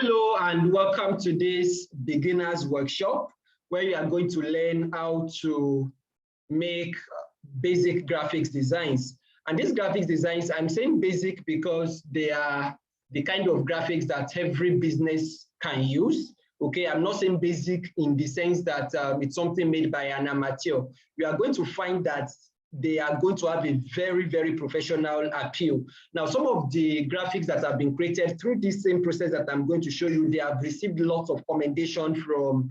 Hello and welcome to this beginners workshop where you are going to learn how to make basic graphics designs. And these graphics designs, I'm saying basic because they are the kind of graphics that every business can use. Okay, I'm not saying basic in the sense that it's something made by an amateur. We are going to find that they are going to have a very, very professional appeal. Now, some of the graphics that have been created through this same process that I'm going to show you, they have received lots of commendation from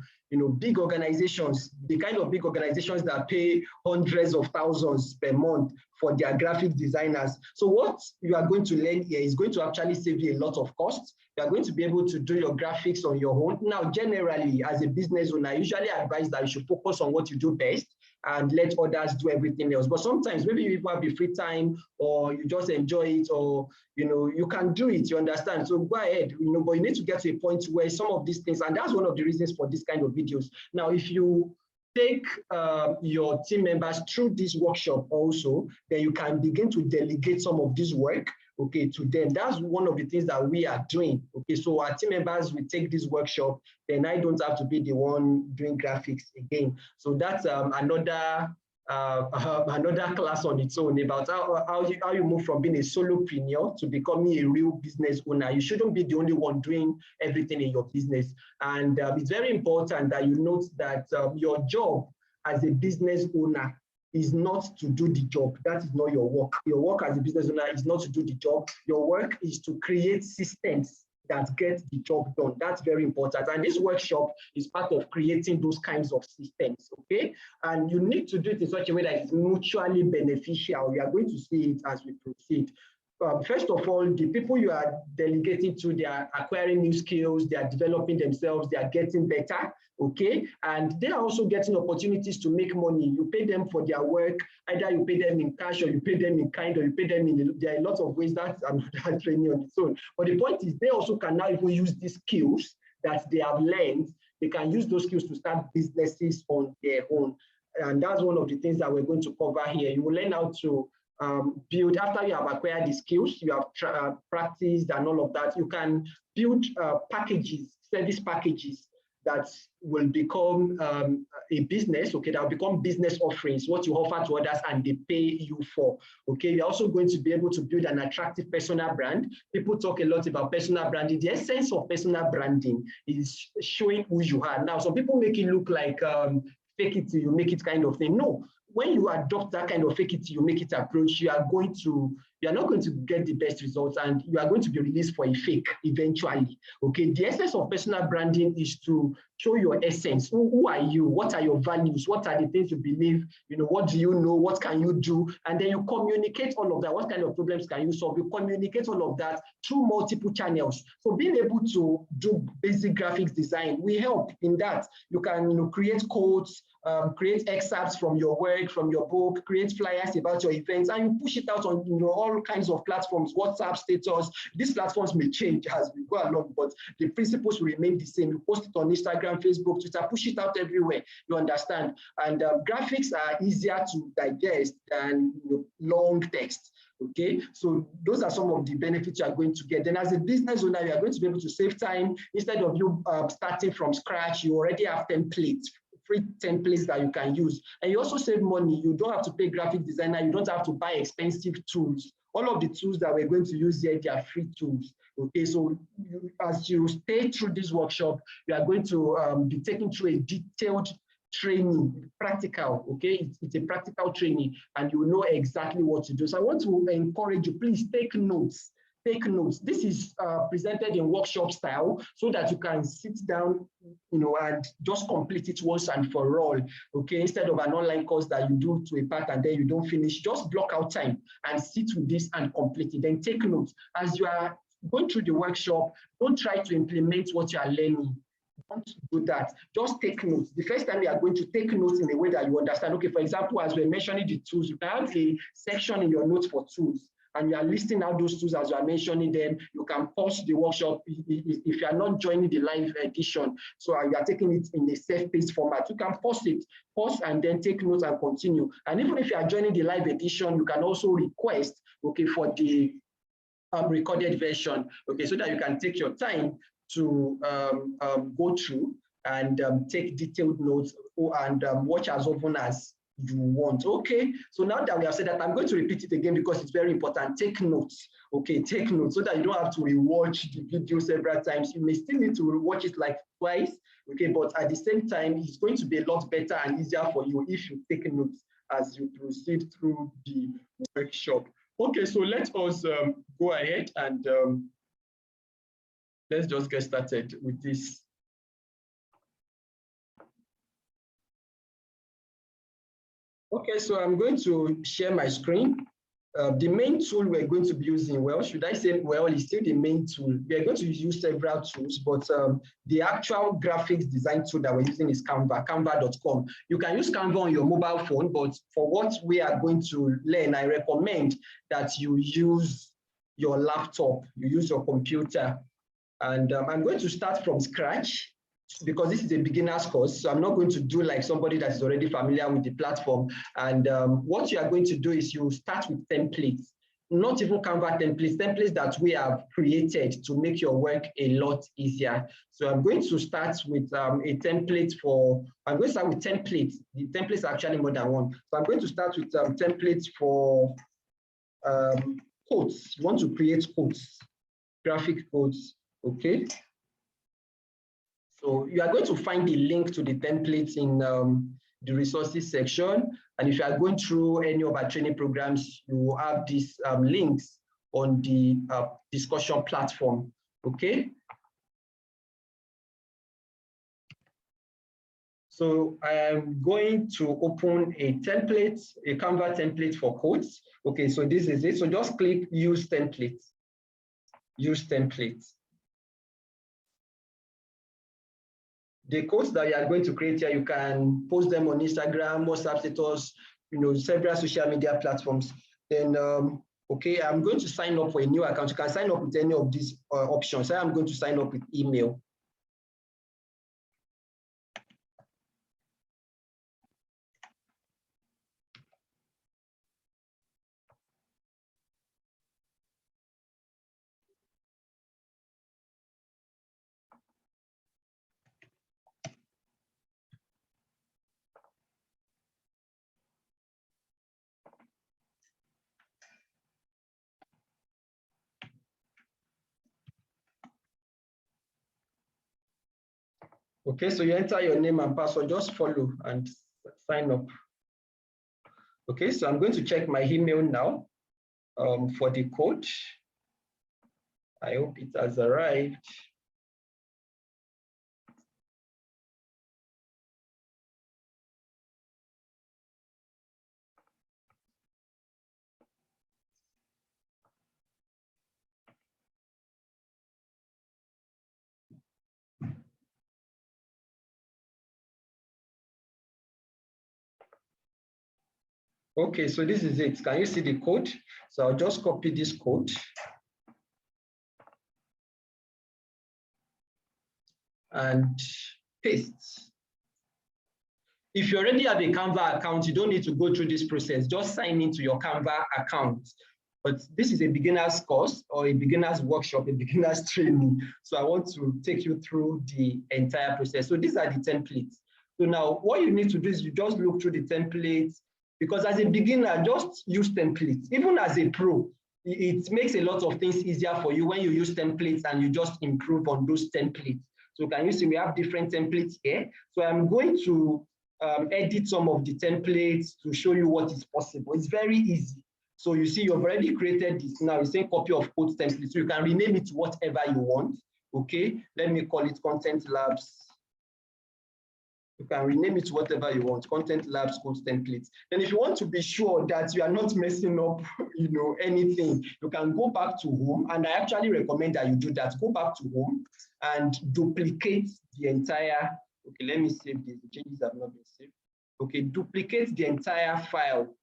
big organizations, the kind of big organizations that pay hundreds of thousands per month for their graphic designers. So what you are going to learn here is going to actually save you a lot of costs. You are going to be able to do your graphics on your own. Now, generally, as a business owner, I usually advise that you should focus on what you do best and let others do everything else. But sometimes maybe you have the free time or you just enjoy it, or you can do it, you understand? So go ahead, but you need to get to a point where some of these things, and that's one of the reasons for this kind of videos. Now, if you take your team members through this workshop also, then you can begin to delegate some of this work, okay, to them. That's one of the things that we are doing. Okay, so our team members will take this workshop, then I don't have to be the one doing graphics again. So that's another class on its own about how you move from being a solopreneur to becoming a real business owner. You shouldn't be the only one doing everything in your business. And it's very important that you note that your job as a business owner is not to do the job. That is not your work. Your work as a business owner is not to do the job. Your work is to create systems that get the job done. That's very important. And this workshop is part of creating those kinds of systems, okay? And you need to do it in such a way that it's mutually beneficial. We are going to see it as we proceed. First of all, the people you are delegating to, they are acquiring new skills, they are developing themselves, they are getting better, okay? And they are also getting opportunities to make money. You pay them for their work, either you pay them in cash or you pay them in kind, or you pay them in, there are a lot of ways. That's another training on its own. But the point is they also can now even use these skills that they have learned. They can use those skills to start businesses on their own. And that's one of the things that we're going to cover here. You will learn how to build, after you have acquired the skills, you have practiced and all of that, you can build packages, service packages that will become a business, okay, that will become business offerings, what you offer to others and they pay you for, okay. You're also going to be able to build an attractive personal brand. People talk a lot about personal branding. The essence of personal branding is showing who you are. Now, some people make it look like fake it till you make it kind of thing. No. When you adopt that kind of fake it till you make it approach, you are not going to get the best results, and you are going to be released for a fake eventually. Okay, the essence of personal branding is to show your essence. Who are you? What are your values? What are the things you believe? What do you know? What can you do? And then you communicate all of that. What kind of problems can you solve? You communicate all of that through multiple channels. So being able to do basic graphics design will help in that. You can create codes, create excerpts from your work, from your book, create flyers about your events, and you push it out on all kinds of platforms, WhatsApp status. These platforms may change as we go along, but the principles will remain the same. You post it on Instagram, Facebook, Twitter, push it out everywhere, you understand? And graphics are easier to digest than long text. Okay, so those are some of the benefits you are going to get. Then as a business owner, you are going to be able to save time. Instead of you starting from scratch, you already have templates, free templates that you can use. And you also save money. You don't have to pay graphic designer. You don't have to buy expensive tools. All of the tools that we're going to use here, they are free tools. Okay, so as you stay through this workshop, you are going to be taken through a detailed training, practical, okay? It's a practical training, and you know exactly what to do. So I want to encourage you, please take notes. Take notes. This is presented in workshop style so that you can sit down, and just complete it once and for all, okay? Instead of an online course that you do to a part and then you don't finish, just block out time and sit with this and complete it. Then take notes. As you are going through the workshop, don't try to implement what you are learning. Don't do that. Just take notes. The first time you are going to take notes in a way that you understand. Okay, for example, as we're mentioning the tools, you can have a section in your notes for tools, and you are listing out those tools as you are mentioning them. You can pause the workshop if you are not joining the live edition. So you are taking it in a self-paced format. You can pause it, pause and then take notes and continue. And even if you are joining the live edition, you can also request, okay, for the recorded version, okay, so that you can take your time to go through and take detailed notes and watch as often as you want. Okay, so now that we have said that, I'm going to repeat it again because it's very important. Take notes. Okay, take notes so that you don't have to rewatch the video several times. You may still need to rewatch it like twice. Okay, but at the same time, it's going to be a lot better and easier for you if you take notes as you proceed through the workshop. Okay, so let us go ahead and let's just get started with this. Okay, so I'm going to share my screen. The main tool we're going to be using, well, should I say, well, it's still the main tool. We're going to use several tools, but the actual graphics design tool that we're using is Canva, canva.com. You can use Canva on your mobile phone, but for what we are going to learn, I recommend that you use your laptop, you use your computer. And I'm going to start from scratch because this is a beginner's course. So I'm not going to do like somebody that is already familiar with the platform. And what you are going to do is you start with templates, not even Canva templates, templates that we have created to make your work a lot easier. So I'm going to start with a template for, I'm going to start with templates. The templates are actually more than one. So I'm going to start with templates for quotes. You want to create quotes, graphic quotes, okay? So you are going to find the link to the templates in the resources section. And if you are going through any of our training programs, you will have these links on the discussion platform, okay? So I am going to open a template, a Canva template for quotes. Okay, so this is it. So just click use template, use template. The quotes that you are going to create here, you can post them on Instagram, WhatsApp status, several social media platforms. Then, okay, I'm going to sign up for a new account. You can sign up with any of these options. So I'm going to sign up with email. Okay, so you enter your name and password, just follow and sign up. Okay, so I'm going to check my email now for the code. I hope it has arrived. Okay, so this is it. Can you see the code? So I'll just copy this code. And paste. If you already have a Canva account, you don't need to go through this process. Just sign into your Canva account. But this is a beginner's course or a beginner's workshop, a beginner's training. So I want to take you through the entire process. So these are the templates. So now what you need to do is you just look through the templates, because as a beginner, just use templates. Even as a pro, it makes a lot of things easier for you when you use templates and you just improve on those templates. So can you see we have different templates here? So I'm going to edit some of the templates to show you what is possible. It's very easy. So you see you've already created this. Now it's saying copy of quotes template. So you can rename it to whatever you want. Okay, let me call it Content Labs. You can rename it to whatever you want, Content Labs quotes templates. Then if you want to be sure that you are not messing up, anything, you can go back to home. And I actually recommend that you do that. Go back to home and duplicate the entire, okay, let me save this. The changes have not been saved. Okay, duplicate the entire file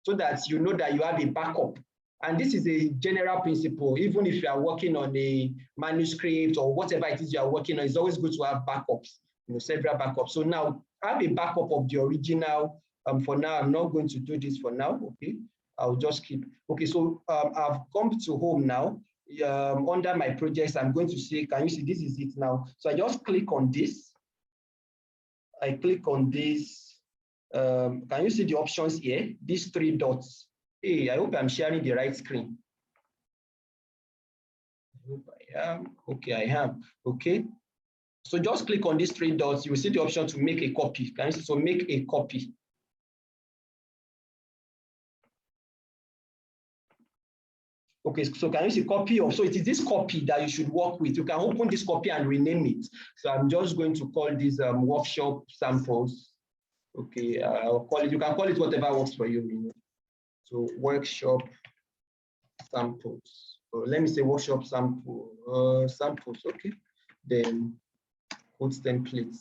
so that you know that you have a backup. And this is a general principle. Even if you are working on a manuscript or whatever it is you are working on, it's always good to have backups. Several backups. So now have a backup of the original. For now, I'm not going to do this for now. Okay, I'll just keep. Okay, so I've come to home now. under my projects, I'm going to say, can you see this is it now? So I just click on this. I click on this. Can you see the options here? These 3 dots. Hey, I hope I'm sharing the right screen. I hope I am. Okay, I am. Okay. So just click on these 3 dots. You will see the option to make a copy. Can you see? So make a copy. Okay, so can you see copy of? So it is this copy that you should work with. You can open this copy and rename it. So I'm just going to call this workshop samples. Okay, I'll call it. You can call it whatever works for you. You know. So workshop samples. So let me say workshop samples. Okay, then code templates.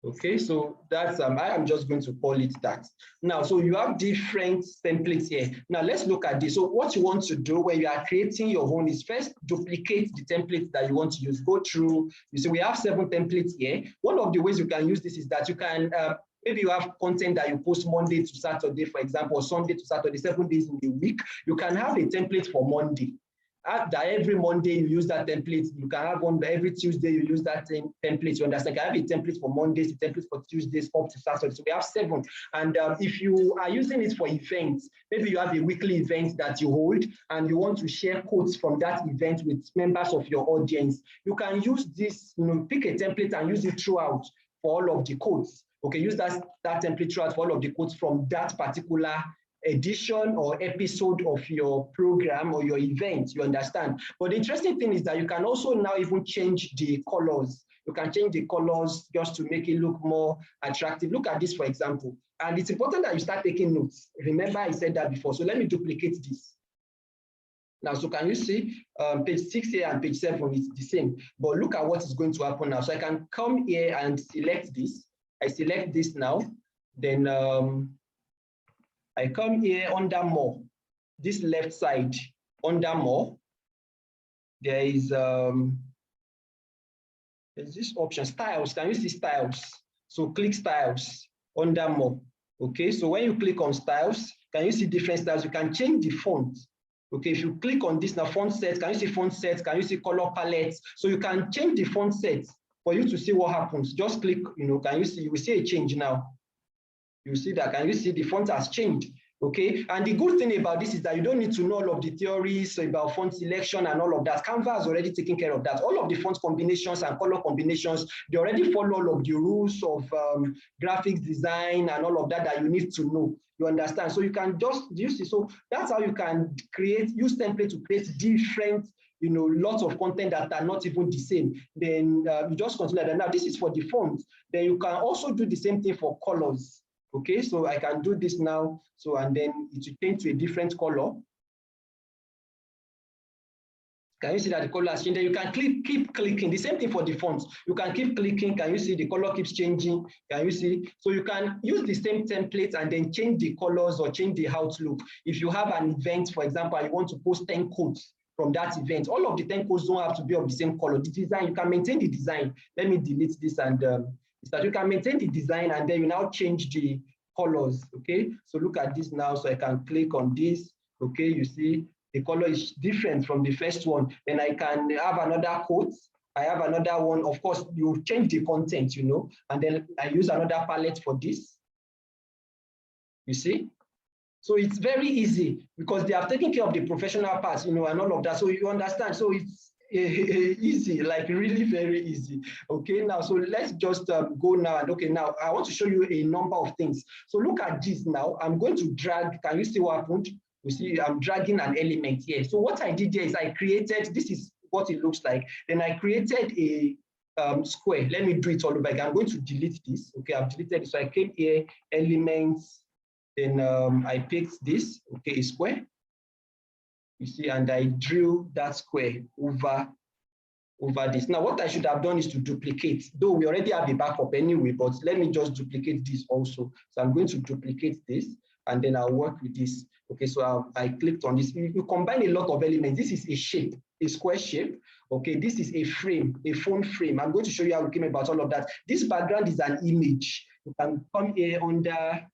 Okay, so that's I am just going to call it that. Now, so you have different templates here. Now let's look at this. So what you want to do when you are creating your own is first duplicate the templates that you want to use. Go through, you see we have 7 templates here. One of the ways you can use this is that you can maybe you have content that you post Monday to Saturday, for example, or Sunday to Saturday, 7 days in the week. You can have a template for Monday. That every Monday you use that template. You can have one every Tuesday you use that template. You understand? You can have a template for Mondays, a template for Tuesdays, up to Saturday. So we have 7. And if you are using it for events, maybe you have a weekly event that you hold and you want to share quotes from that event with members of your audience, you can use this, you know, pick a template and use it throughout for all of the quotes. Okay, use that template throughout for all of the quotes from that particular edition or episode of your program or your event, you understand? But the interesting thing is that you can also now even change the colors. You can change the colors just to make it look more attractive. Look at this, for example. And it's important that you start taking notes. Remember, I said that before. So let me duplicate this. Now, so can you see page 6 here and page 7 is the same, but look at what is going to happen now. So I can come here and select this. I select this now, then I come here under more, this left side, under more, there is this option, styles. Can you see styles? So click styles, under more. Okay, so when you click on styles, can you see different styles? You can change the font. Okay, if you click on this now, font set, can you see font set? Can you see color palettes? So you can change the font set for you to see what happens. Just click, you know, can you see, you will see a change now. You see that, can you see the font has changed? Okay, and the good thing about this is that you don't need to know all of the theories about font selection and all of that. Canva has already taken care of that. All of the font combinations and color combinations, they already follow all of the rules of graphics design and all of that that you need to know. You understand? So you can just use it. So that's how you can use template to create different, you know, lots of content that are not even the same. Then you just continue that. Now this is for the font. Then you can also do the same thing for colors. Okay, so I can do this now. So, and then it will change to a different color. Can you see that the color has changed? Then you can keep clicking. The same thing for the fonts. You can keep clicking. Can you see the color keeps changing? Can you see? So you can use the same template and then change the colors or change the outlook. If you have an event, for example, you want to post 10 quotes from that event, all of the 10 quotes don't have to be of the same color. The design, you can maintain the design. Let me delete this and that you can maintain the design and then you now change the colors. Okay, so look at this now. So I can click on this. Okay, you see the color is different from the first one. Then I can have another quote. I have another one. Of course, you change the content, you know, and then I use another palette for this. You see? So it's very easy because they have taken care of the professional parts, you know, and all of that. So you understand. So it's easy, like really very easy. Okay, now so let's just go now. And okay, now I want to show you a number of things. So look at this now. I'm going to drag. Can you see what happened? You see, I'm dragging an element here. So what I did here is I created. This is what it looks like. Then I created a square. Let me do it all over again. I'm going to delete this. Okay, I've deleted it. So I came here, elements. Then I picked this. Okay, a square. You see, and I drew that square over this. Now, what I should have done is to duplicate, though we already have a backup anyway, but let me just duplicate this also. So I'm going to duplicate this, and then I'll work with this. Okay, so I clicked on this. You combine a lot of elements. This is a shape, a square shape. Okay, this is a frame, a phone frame. I'm going to show you how we came about all of that. This background is an image. You can come here under,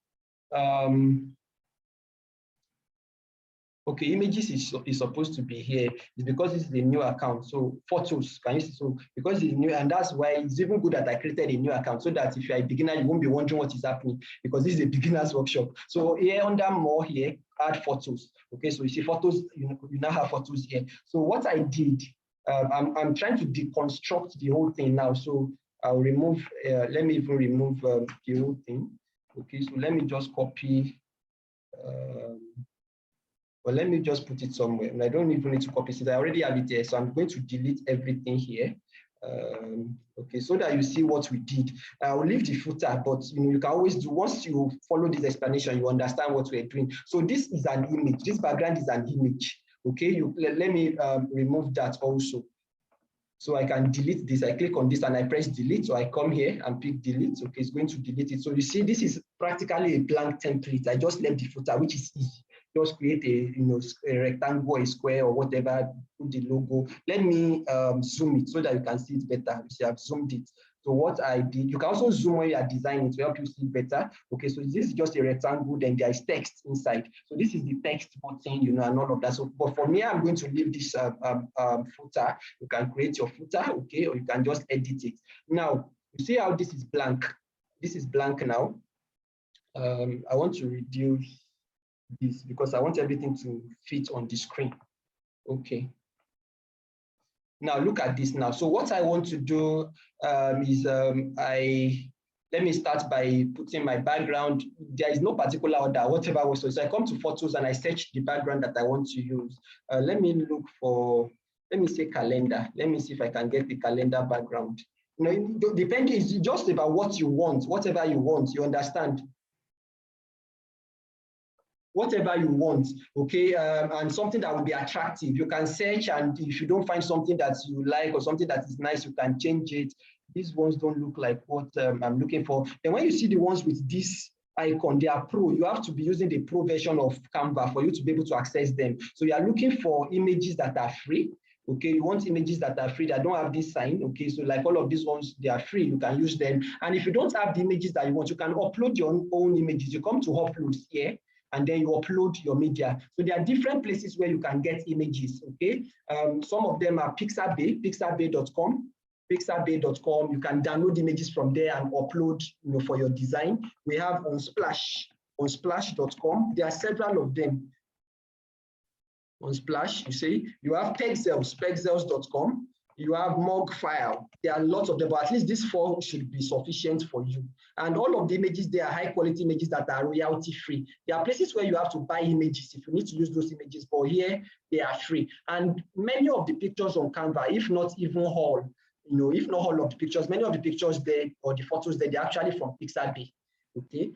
Okay, images is supposed to be here. It's because this is a new account. So photos, can you see? So because it's new, and that's why it's even good that I created a new account, so that if you're a beginner, you won't be wondering what is happening, because this is a beginner's workshop. So here under more here, add photos. Okay, so you see photos, you now have photos here. So what I did, I'm trying to deconstruct the whole thing now. So I'll remove, let me even remove the whole thing. Okay, so let me just copy. But let me just put it somewhere, and I don't even need to copy it. I already have it here, so I'm going to delete everything here. Okay, so that you see what we did. I will leave the footer, but you can always do, once you follow this explanation, you understand what we're doing. So this is an image. This background is an image. Okay, let me remove that also. So I can delete this. I click on this and I press delete. So I come here and pick delete. Okay, it's going to delete it. So you see, this is practically a blank template. I just left the footer, which is easy. Just create a rectangle, a square, or whatever, put the logo. Let me zoom it so that you can see it better. You see, I've zoomed it. So what I did, you can also zoom when you are designing to help you see better. Okay, so this is just a rectangle, then there is text inside. So this is the text button, and all of that. So, but for me, I'm going to leave this footer. You can create your footer, okay, or you can just edit it. Now, you see how this is blank. This is blank now. I want to reduce this because I want everything to fit on the screen. Okay. Now look at this now. So what I want to do is let me start by putting my background. There is no particular order, whatever was. So I come to photos and I search the background that I want to use. Let me look for, let me say calendar. Let me see if I can get the calendar background. Depending, it's just about what you want, whatever you want, you understand? Whatever you want, okay, and something that will be attractive. You can search, and if you don't find something that you like or something that is nice, you can change it. These ones don't look like what I'm looking for. And when you see the ones with this icon, they are pro. You have to be using the pro version of Canva for you to be able to access them. So you are looking for images that are free. Okay, you want images that are free, that don't have this sign. Okay, so like all of these ones, they are free. You can use them. And if you don't have the images that you want, you can upload your own images. You come to uploads here, and then you upload your media. So there are different places where you can get images, okay? Some of them are Pixabay, pixabay.com, pixabay.com. You can download images from there and upload, for your design. We have Unsplash, unsplash.com. There are several of them. Unsplash, you see. You have Pexels, pexels.com. You have Mogfile. There are lots of them, but at least these 4 should be sufficient for you. And all of the images, they are high quality images that are royalty free. There are places where you have to buy images if you need to use those images, but here they are free. And many of the pictures on Canva, if not even all, if not all of the pictures, many of the pictures there or the photos there, they're actually from Pixabay. Okay,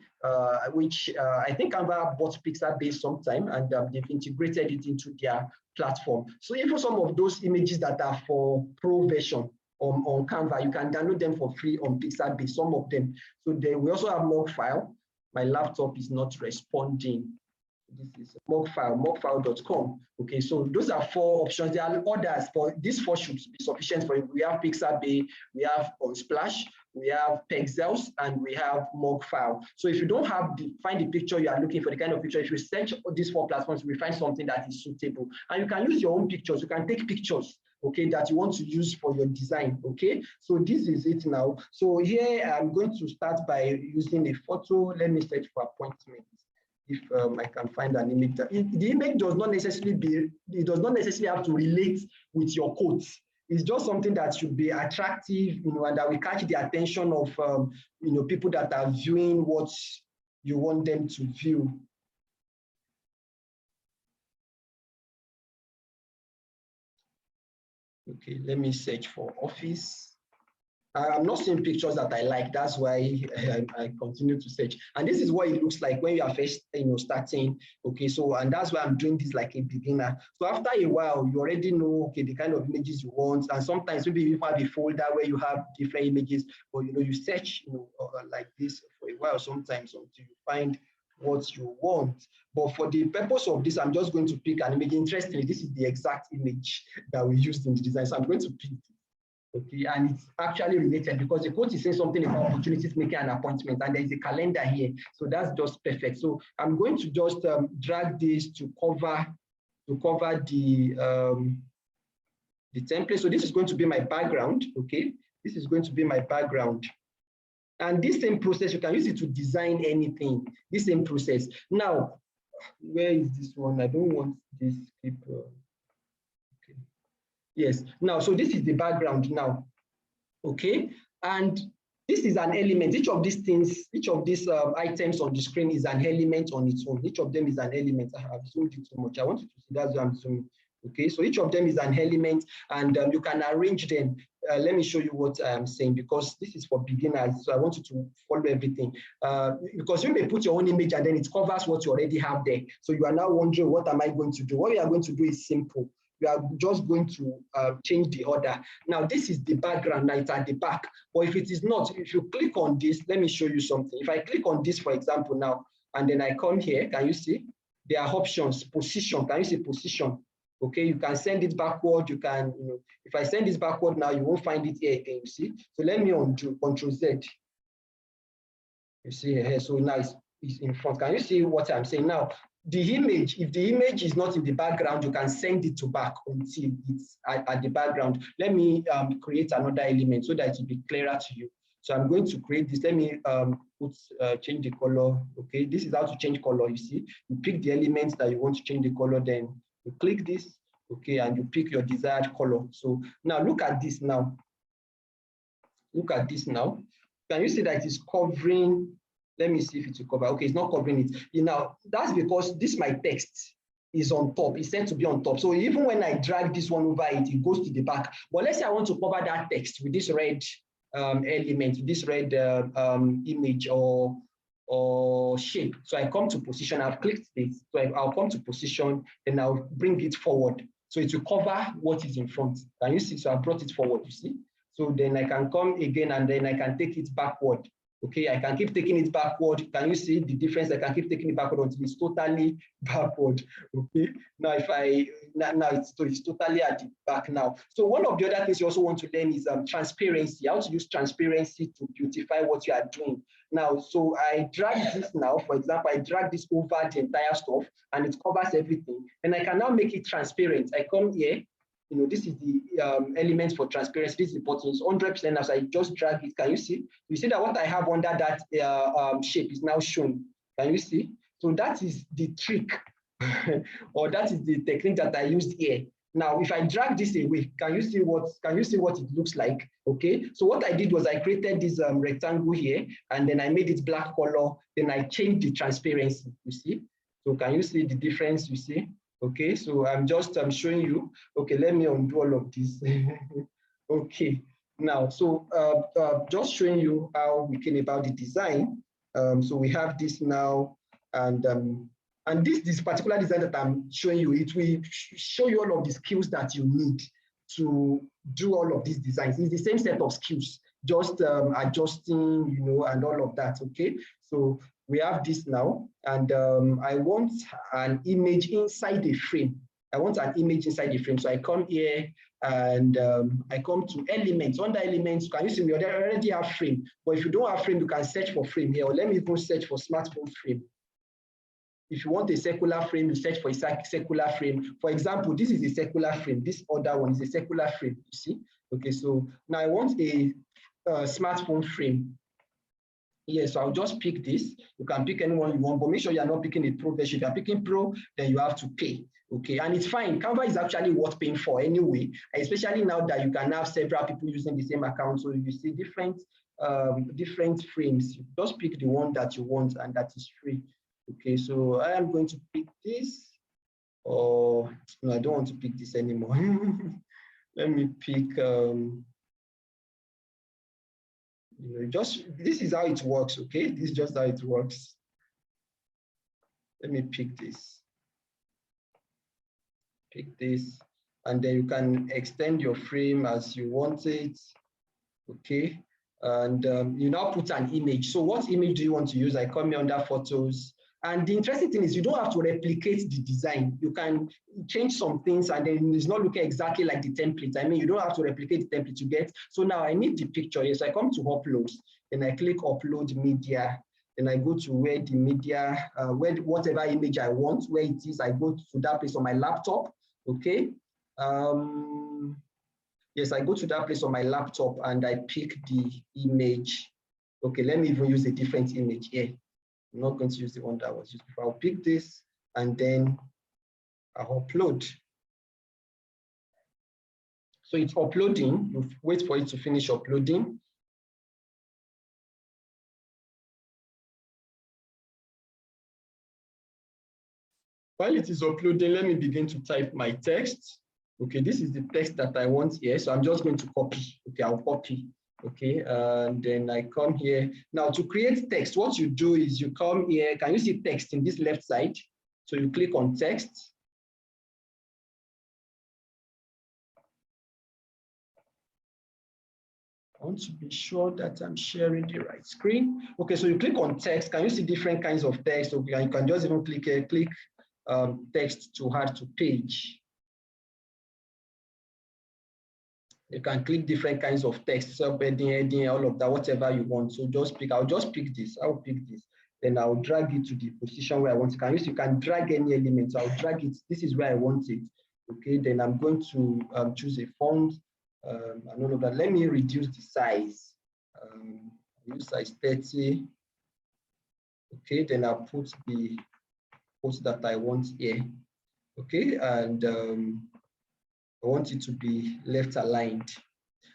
which I think Canva bought Pixabay sometime, and they've integrated it into their platform. So even some of those images that are for pro version on Canva, you can download them for free on Pixabay, some of them. So then we also have Mogfile. My laptop is not responding. This is Mogfile, mogfile.com. Okay, so those are 4 options. There are others, but these 4 should be sufficient for you. We have Pixabay, we have Unsplash, we have Pexels, and we have Mogfile. So if you don't have find the picture you are looking for, the kind of picture, if you search these 4 platforms, you will find something that is suitable. And you can use your own pictures. You can take pictures, okay, that you want to use for your design, okay? So this is it now. So here I'm going to start by using a photo. Let me search for appointment. If I can find an image. The image does not necessarily have to relate with your quotes. It's just something that should be attractive, and that will catch the attention of, people that are viewing what you want them to view. Okay, let me search for office. I'm not seeing pictures that I like. That's why I continue to search. And this is what it looks like when you are first, starting. Okay, so, and that's why I'm doing this like a beginner. So after a while, you already know, okay, the kind of images you want. And sometimes maybe you have a folder where you have different images, but you search, like this for a while sometimes until you find what you want. But for the purpose of this, I'm just going to pick an image. Interestingly, this is the exact image that we used in the design. So I'm going to pick it. Okay, and it's actually related because the quote is saying something about opportunities making an appointment, and there is a calendar here. So that's just perfect. So I'm going to just drag this to cover to cover the template. So this is going to be my background, okay? This is going to be my background. And this same process, you can use it to design anything, this same process. Now, where is this one? I don't want this clip. Okay. Yes, now, so this is the background now, okay? And this is an element. Each of these things, each of these items on the screen is an element on its own. Each of them is an element. I have zoomed it too much. I want you to see that's why I'm zooming. Okay, so each of them is an element, and you can arrange them. Let me show you what I'm saying, because this is for beginners. So I want you to follow everything. Because you may put your own image and then it covers what you already have there. So you are now wondering, what am I going to do? What we are going to do is simple. We are just going to change the order. Now, this is the background, now it's at the back. But if it is not, if you click on this, let me show you something. If I click on this, for example, now, and then I come here, can you see? There are options, position, can you see position? Okay, you can send it backward, you can, if I send this backward now, you won't find it here again, you see? So let me undo, Control Z. You see here, so now it's in front. Can you see what I'm saying? Now, the image, if the image is not in the background, you can send it to back until it's at the background. Let me create another element so that it will be clearer to you. So I'm going to create this. Let me change the color. Okay, this is how to change color. You see, you pick the elements that you want to change the color, then you click this, okay, and you pick your desired color. So now look at this now. Look at this now. Can you see that it is covering? Let me see if it will cover. Okay, it's not covering it. Now, that's because this my text is on top. It's set to be on top. So even when I drag this one over it, it goes to the back. But let's say I want to cover that text with this red element, this red image or shape. So I come to position. I've clicked this. So I'll come to position and I'll bring it forward. So it will cover what is in front. Can you see? So I brought it forward, you see? So then I can come again and then I can take it backward. Okay, I can keep taking it backward. Can you see the difference? I can keep taking it backward until it's totally backward. Okay, now if I now it's totally at the back now. So one of the other things you also want to learn is transparency. How to use transparency to beautify what you are doing. Now, so I drag this now. For example, I drag this over the entire stuff, and it covers everything. And I can now make it transparent. I come here. This is the element for transparency. This is the button. It's 100%. As I just drag it, can you see? You see that what I have under that shape is now shown. Can you see? So that is the trick, or that is the technique that I used here. Now, if I drag this away, can you see what it looks like? Okay. So what I did was I created this rectangle here, and then I made it black color. Then I changed the transparency. You see? So can you see the difference? You see? Okay, so I'm showing you. Okay, let me undo all of this. Okay, now, so just showing you how we came about the design. So we have this now, and this particular design that I'm showing you, it will show you all of the skills that you need to do all of these designs. It's the same set of skills, just adjusting, and all of that. Okay, so we have this now, and I want an image inside the frame. I want an image inside the frame. So I come here and I come to elements. Under elements, can you see we already have frame? But if you don't have frame, you can search for frame here. Or let me even search for smartphone frame. If you want a circular frame, you search for a circular frame. For example, this is a circular frame. This other one is a circular frame, you see? Okay, so now I want a smartphone frame. Yes, so I'll just pick this. You can pick anyone you want, but make sure you're not picking a Pro version. If you're picking Pro, then you have to pay. Okay, and it's fine. Canva is actually worth paying for anyway, especially now that you can have several people using the same account. So you see different frames. You just pick the one that you want, and that is free. Okay, so I am going to pick this. Or no, I don't want to pick this anymore. Let me pick. This is how it works, okay? This is just how it works. Let me pick this. Pick this, and then you can extend your frame as you want it, okay? And you now put an image. So what image do you want to use? I come here under photos. And the interesting thing is you don't have to replicate the design. You can change some things and then it's not looking exactly like the template. I mean, you don't have to replicate the template you get. So now I need the picture here. So I come to upload and I click upload media. Then I go to where the media, whatever image I want, where it is, I go to that place on my laptop, okay? Yes, I go to that place on my laptop and I pick the image. Okay, let me even use a different image here. I'm not going to use the one that was used before. I'll pick this and then I'll upload. So it's uploading. You wait for it to finish uploading. While it is uploading, let me begin to type my text. Okay, this is the text that I want here. So I'm just going to copy. Okay, I'll copy. Okay, and then I come here. Now to create text, what you do is you come here. Can you see text in this left side? So you click on text. I want to be sure that I'm sharing the right screen. Okay, so you click on text. Can you see different kinds of text? Okay, you can just even click here, click text to add to page. You can click different kinds of text, subheading, heading, all of that, whatever you want. So just pick, I'll just pick this, I'll pick this. Then I'll drag it to the position where I want it. You can drag any element. So I'll drag it, this is where I want it. Okay, then I'm going to choose a font and all of that. Let me reduce the size. Use size 30. Okay, then I'll put the post that I want here. Okay, and I want it to be left aligned.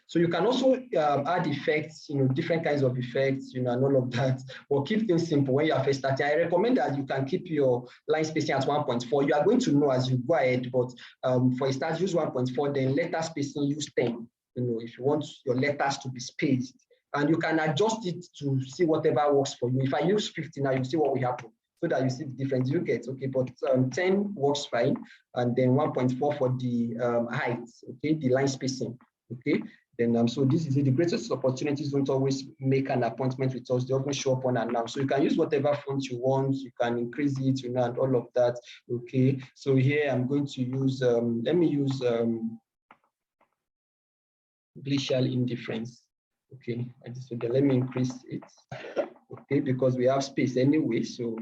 So you can also add effects, different kinds of effects, and all of that, or keep things simple when you are first starting. I recommend that you can keep your line spacing at 1.4. You are going to know as you go ahead, but for a start, use 1.4, then letter spacing, use 10, if you want your letters to be spaced. And you can adjust it to see whatever works for you. If I use 50 now, you see what will happen, so that you see the difference you get, okay? But 10 works fine, and then 1.4 for the height, okay, the line spacing, okay? Then so this is it. The greatest opportunities don't always make an appointment with us. They often show up unannounced. So you can use whatever font you want. You can increase it, and all of that. Okay. So here I'm going to use. Let me use glacial indifference. Okay. So then let me increase it. Okay, because we have space anyway. So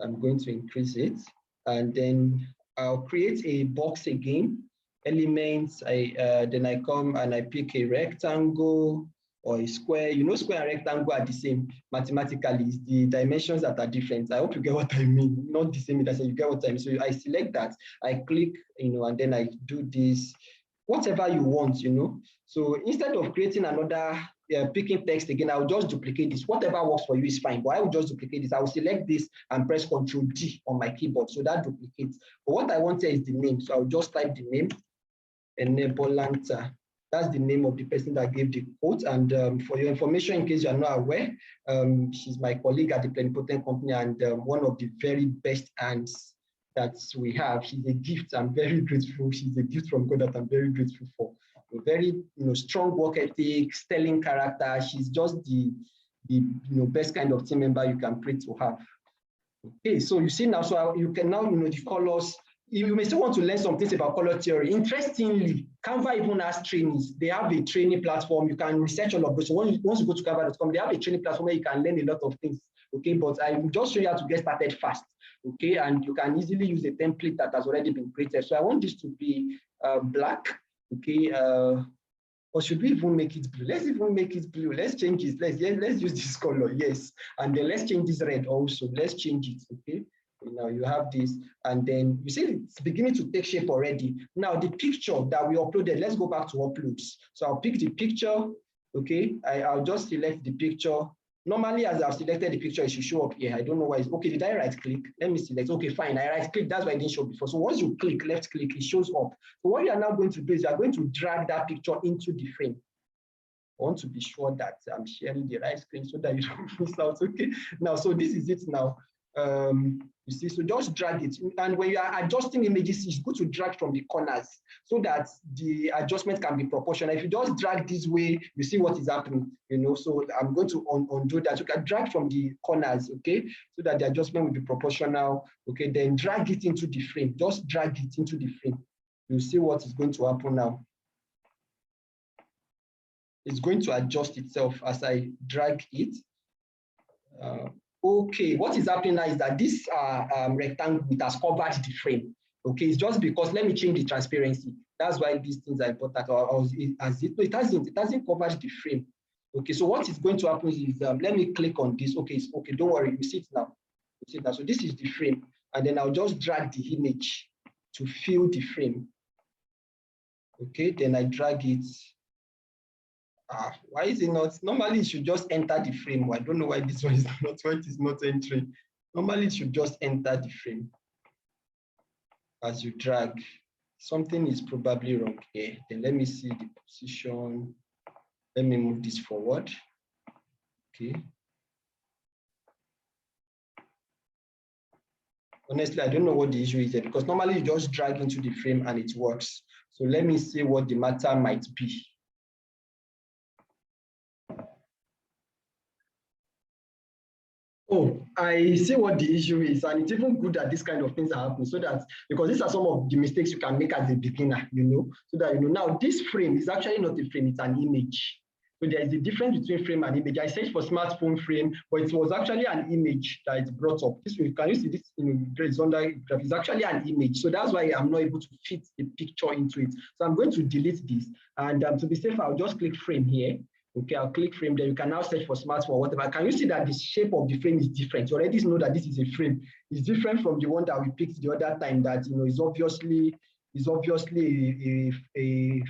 I'm going to increase it, and then I'll create a box again. Elements, then I come and I pick a rectangle or a square. Square and rectangle are the same mathematically. It's the dimensions that are different. I hope you get what I mean. Not the same, you get what I mean. So I select that, I click, and then I do this, whatever you want, So instead of creating another picking text again, I'll just duplicate this. Whatever works for you is fine, but I will just duplicate this. I will select this and press Ctrl D on my keyboard. So that duplicates. But what I want here is the name. So I'll just type the name, Enebolanta. That's the name of the person that gave the quote. And for your information, in case you're not aware, she's my colleague at the Plenipotent Company and one of the very best hands that we have. She's a gift. I'm very grateful. She's a gift from God that I'm very grateful for. A very strong work ethic, sterling character. She's just the best kind of team member you can pray to have. Okay, so you see now, so you can now the colors. You may still want to learn some things about color theory. Interestingly, Canva even has trainings. They have a training platform. You can research all of this. So once you go to Canva.com, they have a training platform where you can learn a lot of things. Okay, but I'm just showing you how to get started fast. Okay, and you can easily use a template that has already been created. So I want this to be black. Okay, or should we even make it blue? Let's even make it blue. Let's change it. Let's use this color. Yes, and then let's change this red also. Let's change it. Okay. Now you have this, and then you see it's beginning to take shape already. Now the picture that we uploaded, let's go back to uploads. So I'll pick the picture. Okay, I'll just select the picture. Normally, as I've selected the picture, it should show up here. I don't know why. Okay, did I right click? Let me select. Okay, fine. I right click. That's why it didn't show before. So once you click, left click, it shows up. So what you are now going to do is you are going to drag that picture into the frame. I want to be sure that I'm sharing the right screen so that you don't miss out. Okay. Now, so this is it now. You see, so just drag it. And when you are adjusting images, it's good to drag from the corners so that the adjustment can be proportional. If you just drag this way, you see what is happening, So I'm going to undo that. You can drag from the corners, okay, so that the adjustment will be proportional. Okay, then drag it into the frame. Just drag it into the frame. You'll see what is going to happen now. It's going to adjust itself as I drag it. okay, what is happening now is that this rectangle, it has covered the frame. Okay, it's just because, let me change the transparency. That's why these things are important. It hasn't covered the frame. Okay, so what is going to happen is, let me click on this. Okay, it's okay, don't worry, you see it now. You see it now. So this is the frame, and then I'll just drag the image to fill the frame. Okay, then I drag it. Why is it not? Normally it should just enter the frame. I don't know why this one is not, why it is not entering. Normally it should just enter the frame as you drag. Something is probably wrong here. Then let me see the position. Let me move this forward. Okay. Honestly, I don't know what the issue is there, because normally you just drag into the frame and it works. So let me see what the matter might be. Oh, I see what the issue is, and it's even good that this kind of things are happening, so that, because these are some of the mistakes you can make as a beginner, so that now this frame is actually not a frame, it's an image. So there is a difference between frame and image. I searched for smartphone frame, but it was actually an image that is brought up. This way, can you see this? Horizontal graph is actually an image. So that's why I'm not able to fit a picture into it. So I'm going to delete this, and to be safe, I'll just click frame here. Okay, I'll click frame. Then you can now search for smartphone or whatever. Can you see that the shape of the frame is different? You already know that this is a frame. It's different from the one that we picked the other time. That is obviously a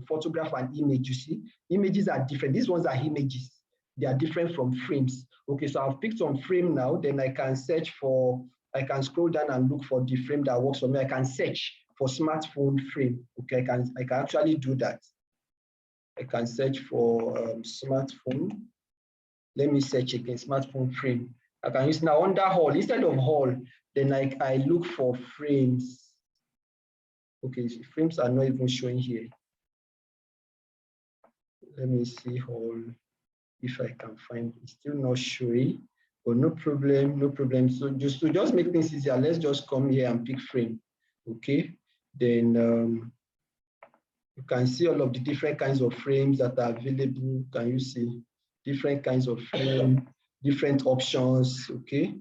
photograph and image. You see, images are different. These ones are images. They are different from frames. Okay, so I've picked on frame now. Then I can search for. I can scroll down and look for the frame that works for me. I can search for smartphone frame. Okay, I can actually do that. I can search for smartphone. Let me search again, smartphone frame. I can use now under hall, instead of hall, then I look for frames. Okay, frames are not even showing here. Let me see hall, if I can find it. Still not showing, but no problem, no problem. So just to make things easier, let's just come here and pick frame. Okay, then you can see all of the different kinds of frames that are available. Can you see different kinds of frame, different options? Okay,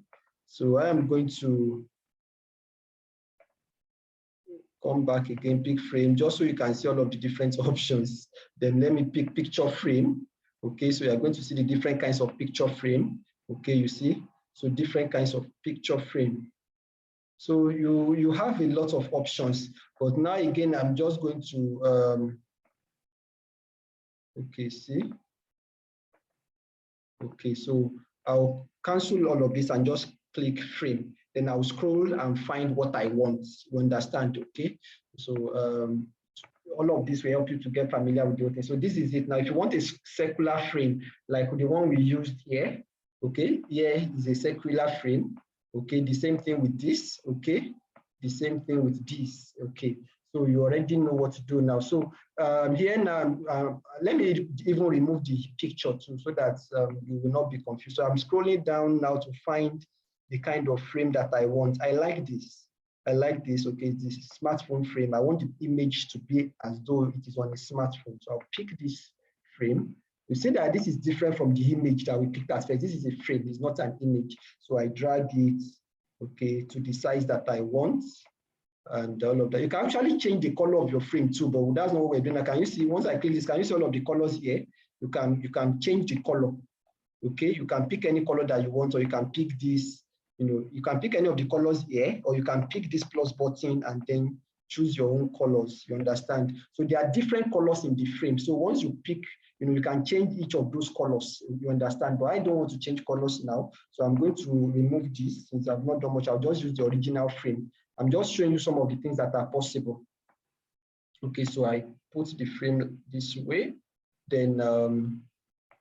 so I am going to come back again, pick frame, just so you can see all of the different options. Then let me pick picture frame. Okay, so you're going to see the different kinds of picture frame. Okay, you see, so different kinds of picture frame. So you have a lot of options, but now again, I'm just going to, okay, see. Okay, so I'll cancel all of this and just click frame. Then I'll scroll and find what I want. You understand? Okay, so all of this will help you to get familiar with the whole thing. So this is it. Now, if you want a circular frame, like the one we used here, okay, here is a circular frame. Okay, the same thing with this. Okay, the same thing with this. Okay, so you already know what to do now. So here now, let me even remove the picture too, so that you will not be confused. So I'm scrolling down now to find the kind of frame that I want. I like this. I like this. Okay, this smartphone frame. I want the image to be as though it is on a smartphone. So I'll pick this frame. You see that this is different from the image that we picked at first. This is a frame, it's not an image. So I drag it, okay, to the size that I want, and all of that. You can actually change the color of your frame too, but that's not what we're doing. Now, can you see, once I click this, can you see all of the colors here? You can change the color. Okay, you can pick any color that you want, or you can pick this. You can pick any of the colors here, or you can pick this plus button and then choose your own colors. You understand? So there are different colors in the frame. So once you pick, you can change each of those colors. You understand? But I don't want to change colors now, so I'm going to remove this. Since I've not done much, I'll just use the original frame. I'm just showing you some of the things that are possible. Okay, so I put the frame this way. Then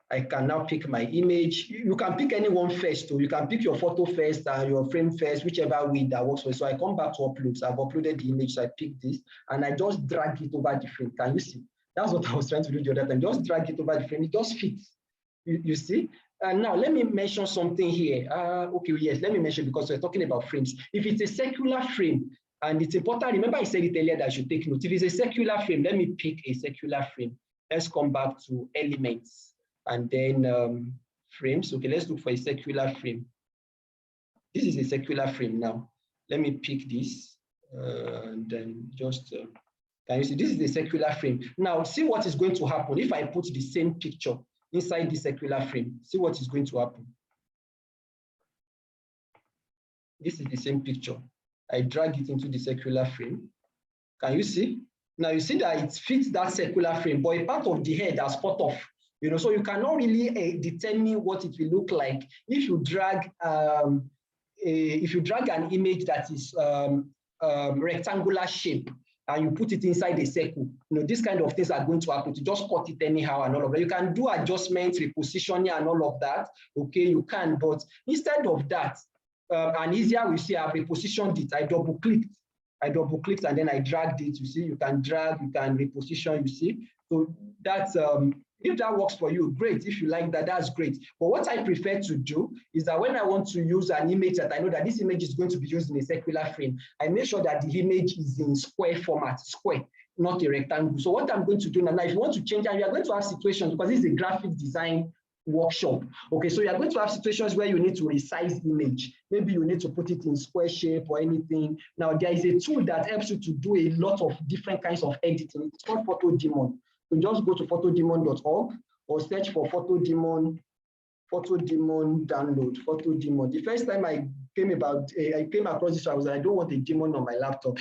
I can now pick my image. You can pick any one first, or you can pick your photo first and your frame first, whichever way that works for you. So I come back to upload. So I've uploaded the image, so I pick this, and I just drag it over the frame. Can you see? That's what I was trying to do the other time. Just drag it over the frame. It just fits. You see? And now let me mention something here. Okay, yes, let me mention, because we're talking about frames. If it's a circular frame, and it's important, remember I said it earlier that I should take note. If it's a circular frame, let me pick a circular frame. Let's come back to elements and then frames. Okay, let's look for a circular frame. this is a circular frame now. Let me pick this and then just, can you see, this is a circular frame. Now, see what is going to happen if I put the same picture inside the circular frame. See what is going to happen. This is the same picture. I drag it into the circular frame. Can you see? Now you see that it fits that circular frame, but a part of the head has cut off. You know, so you cannot really determine what it will look like if you drag an image that is rectangular shape and you put it inside a circle. You know, these kind of things are going to happen. To just cut it anyhow and all of that. You can do adjustments, repositioning, and all of that. Okay, you can, but instead of that, and easier, we see I've repositioned it. I double clicked and then I dragged it. You see, you can drag, you can reposition, you see. So that's, if that works for you, great. If you like that, that's great. But what I prefer to do is that when I want to use an image that I know that this image is going to be used in a circular frame, I make sure that the image is in square format, square, not a rectangle. So what I'm going to do now, if you want to change, and you are going to have situations, because this is a graphic design workshop. Okay, so you are going to have situations where you need to resize image. Maybe you need to put it in square shape or anything. Now, there is a tool that helps you to do a lot of different kinds of editing. It's called PhotoDemon. So just go to photodemon.org or search for PhotoDemon download, PhotoDemon. The first time I came across this, I was like, I don't want a demon on my laptop.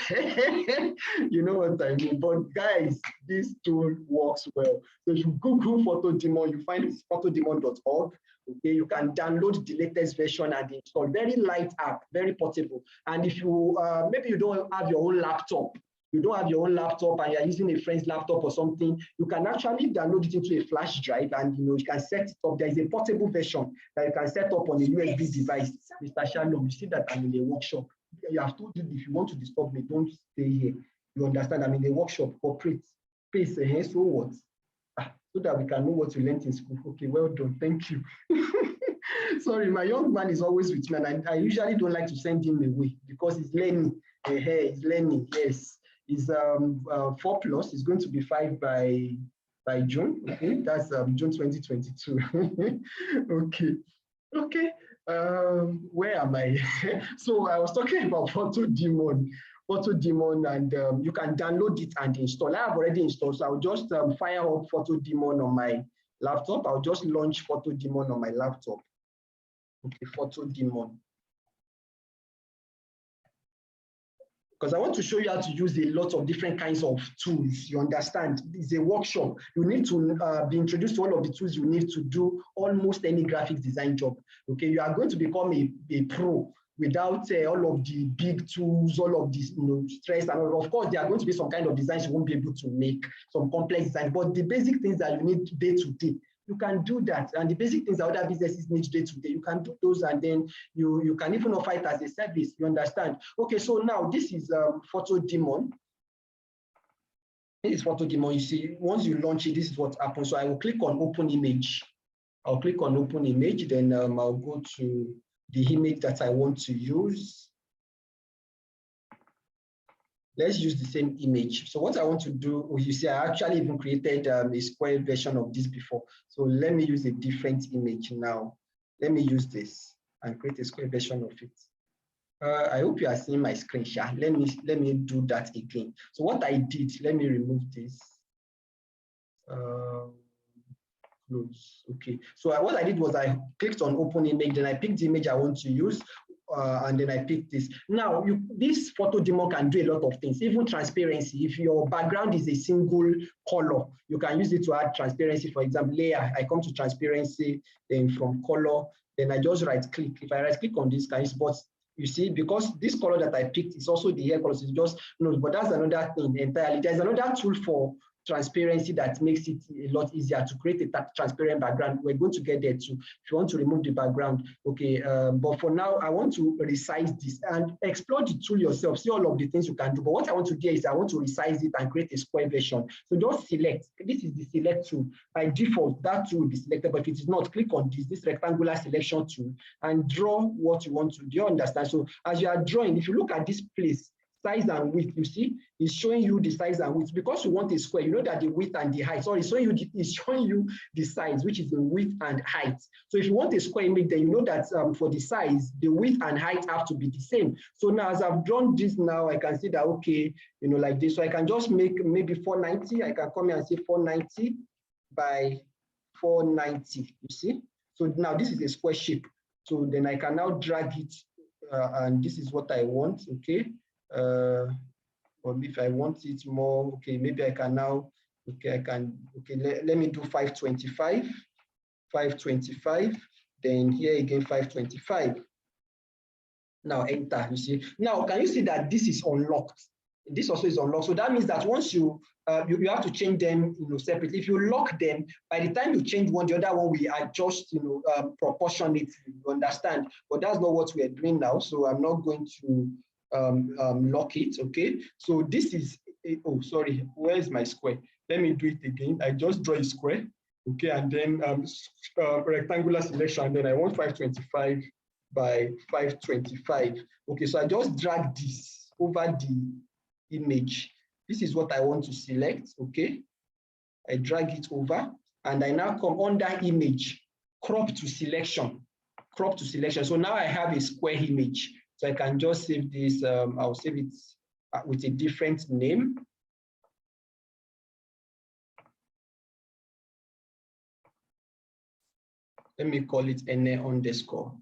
You know what I mean? But guys, this tool works well. So if you Google PhotoDemon, you find it's photodemon.org. Okay, you can download the latest version and install. Very light app, very portable. And if you maybe you don't have your own laptop, and you're using a friend's laptop or something, you can actually download it into a flash drive and you can set it up. There is a portable version that you can set up on a USB device. Mr. Shalom, you see that I'm in a workshop. I have told you, if you want to disturb me, don't stay here. You understand? I'm in a workshop, corporate space. So what? So that we can know what you learned in school. Okay, well done. Thank you. Sorry, my young man is always with me, and I usually don't like to send him away because he's learning. He's learning, yes. Is 4+, is going to be 5 by June. Okay, that's June 2022. Okay. Where am I? So I was talking about PhotoDemon, and you can download it and install. I have already installed, so I'll just fire up PhotoDemon on my laptop. I'll just launch PhotoDemon on my laptop. Okay, PhotoDemon. Because I want to show you how to use a lot of different kinds of tools. You understand? It's a workshop. You need to be introduced to all of the tools you need to do almost any graphic design job. Okay, you are going to become a pro without all of the big tools, all of this stress. And of course, there are going to be some kind of designs you won't be able to make, some complex designs. But the basic things that you need day to day, you can do that. And the basic things that other businesses need day to day, you can do those, and then you can even offer it as a service. You understand? Okay, so now this is PhotoDemon. This is PhotoDemon. You see, once you launch it, this is what happens. So I will click on Open Image. I'll click on Open Image, then I'll go to the image that I want to use. Let's use the same image. So what I want to do, you see, I actually even created a square version of this before. So let me use a different image now. Let me use this and create a square version of it. I hope you are seeing my screen share. Let me do that again. So what I did, let me remove this. Close. Okay. So what I did was I clicked on Open Image, then I picked the image I want to use. And then I picked this. Now, this PhotoDemon can do a lot of things, even transparency. If your background is a single color, you can use it to add transparency. For example, layer, I come to transparency, then from color, then I just right click. If I right click on this, but you see, because this color that I picked is also the hair color, so it's just but that's another thing entirely. There's another tool for transparency that makes it a lot easier to create a transparent background. We're going to get there too if you want to remove the background. Okay, but for now I want to resize this and explore the tool yourself, see all of the things you can do. But what I want to do is I want to resize it and create a square version. So just select. This is the select tool. By default, that tool will be selected, but if it is not, click on this rectangular selection tool and draw what you want to. Do you understand? So as you are drawing, if you look at this place, size and width, you see, it's showing you the size and width. Because you want a square, you know that the width and the height, so it's showing you the size, which is the width and height. So if you want a square image, then you know that for the size, the width and height have to be the same. So now as I've drawn this now, I can see that, okay, you know, like this. So I can just make maybe 490. I can come here and say 490 by 490, you see. So now this is a square shape. So then I can now drag it, and this is what I want, okay? Or if I want it more, okay, maybe I can now, okay, let me do 525, 525, then here again 525. Now enter, you see. Now, can you see that this is unlocked? This also is unlocked. So that means that once you have to change them, you know, separately. If you lock them, by the time you change one, the other one will adjust, you know, proportionately. You understand? But that's not what we are doing now. So I'm not going to lock it. Okay. So this is oh, sorry. Where is my square? Let me do it again. I just draw a square. Okay, and then rectangular selection. And then I want 525 by 525. Okay, so I just drag this over the image. This is what I want to select. Okay, I drag it over, and I now come under image, crop to selection, crop to selection. So now I have a square image. So I can just save this. I'll save it with a different name. Let me call it NA underscore.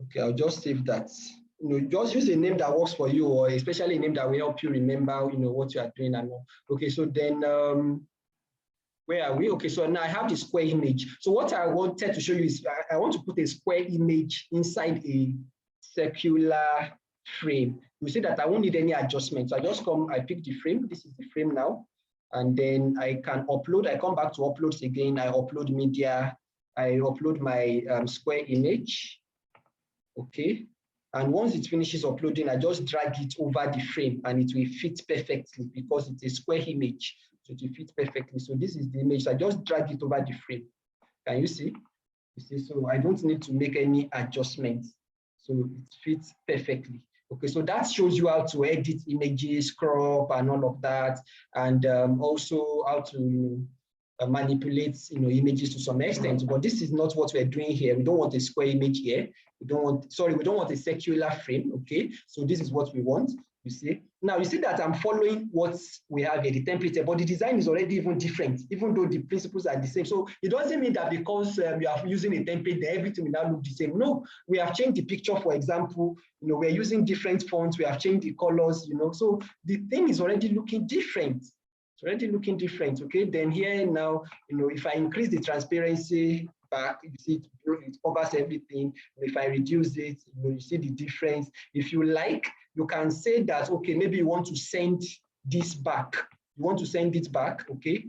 Okay, I'll just save that. You know, just use a name that works for you, or especially a name that will help you remember, you know, what you are doing and all. Okay, so then where are we? Okay, so now I have the square image. So what I wanted to show you is I want to put a square image inside a circular frame. You see that I won't need any adjustment. So I just come, I pick the frame. This is the frame now. And then I can upload. I come back to uploads again. I upload media. I upload my square image. Okay. And once it finishes uploading, I just drag it over the frame and it will fit perfectly because it's a square image. So it will fit perfectly. So this is the image. So I just drag it over the frame. Can you see? You see, so I don't need to make any adjustments. So it fits perfectly. Okay, so that shows you how to edit images, crop, and all of that, and also how to manipulate, you know, images to some extent. But this is not what we're doing here. We don't want a square image here. We don't want a circular frame. Okay, so this is what we want. You see, now you see that I'm following what we have here, the template, but the design is already even different, even though the principles are the same. So it doesn't mean that because we are using a template, that everything will now look the same. No, we have changed the picture, for example. You know, we're using different fonts. We have changed the colors. You know, so the thing is already looking different. It's already looking different. Okay, then here now, you know, if I increase the transparency back, you see it covers everything. If I reduce it, you know, you see the difference. If you like, you can say that, okay, maybe you want to send this back. You want to send it back, okay,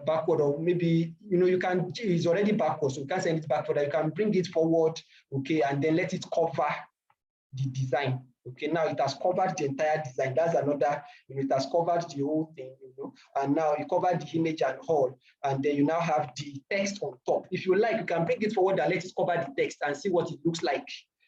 backward, or maybe, you know, you can, it's already backward, so you can send it backward. You can bring it forward, okay, and then let it cover the design. Okay, now it has covered the entire design. That's another, you know, it has covered the whole thing, you know, and now you covered the image and all, and then you now have the text on top. If you like, you can bring it forward and let it cover the text and see what it looks like.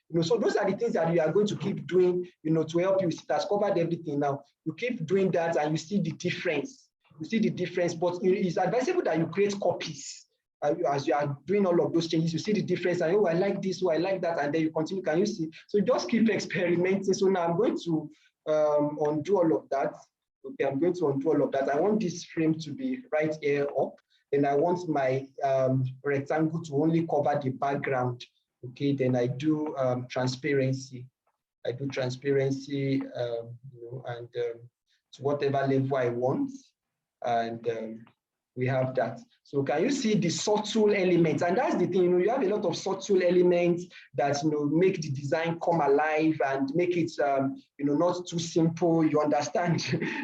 You know, so those are the things that you are going to keep doing, you know, to help you. It has covered everything now. You keep doing that and you see the difference. You see the difference, but it's advisable that you create copies. As you are doing all of those changes, you see the difference, and oh, I like this, oh, I like that, and then you continue. Can you see? So just keep experimenting. So now I'm going to undo all of that. Okay, I'm going to undo all of that. I want this frame to be right here up, and I want my rectangle to only cover the background. Okay, then I do transparency. I do transparency, you know, and to whatever level I want, and we have that. So can you see the subtle elements? And that's the thing, you know, you have a lot of subtle elements that, you know, make the design come alive and make it, you know, not too simple. You understand?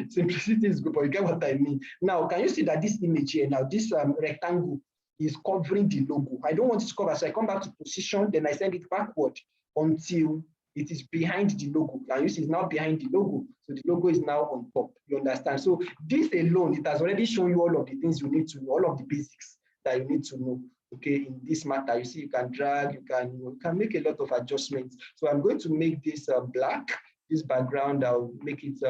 Simplicity is good, but you get what I mean. Now, can you see that this image here, now this rectangle is covering the logo? I don't want it to cover, so I come back to position, then I send it backward until it is behind the logo. And you see it's now behind the logo. So the logo is now on top. You understand? So this alone, it has already shown you all of the things you need to know, all of the basics that you need to know. okay, in this matter. You see, you can drag, you can make a lot of adjustments. So I'm going to make this black, this background. I'll make it,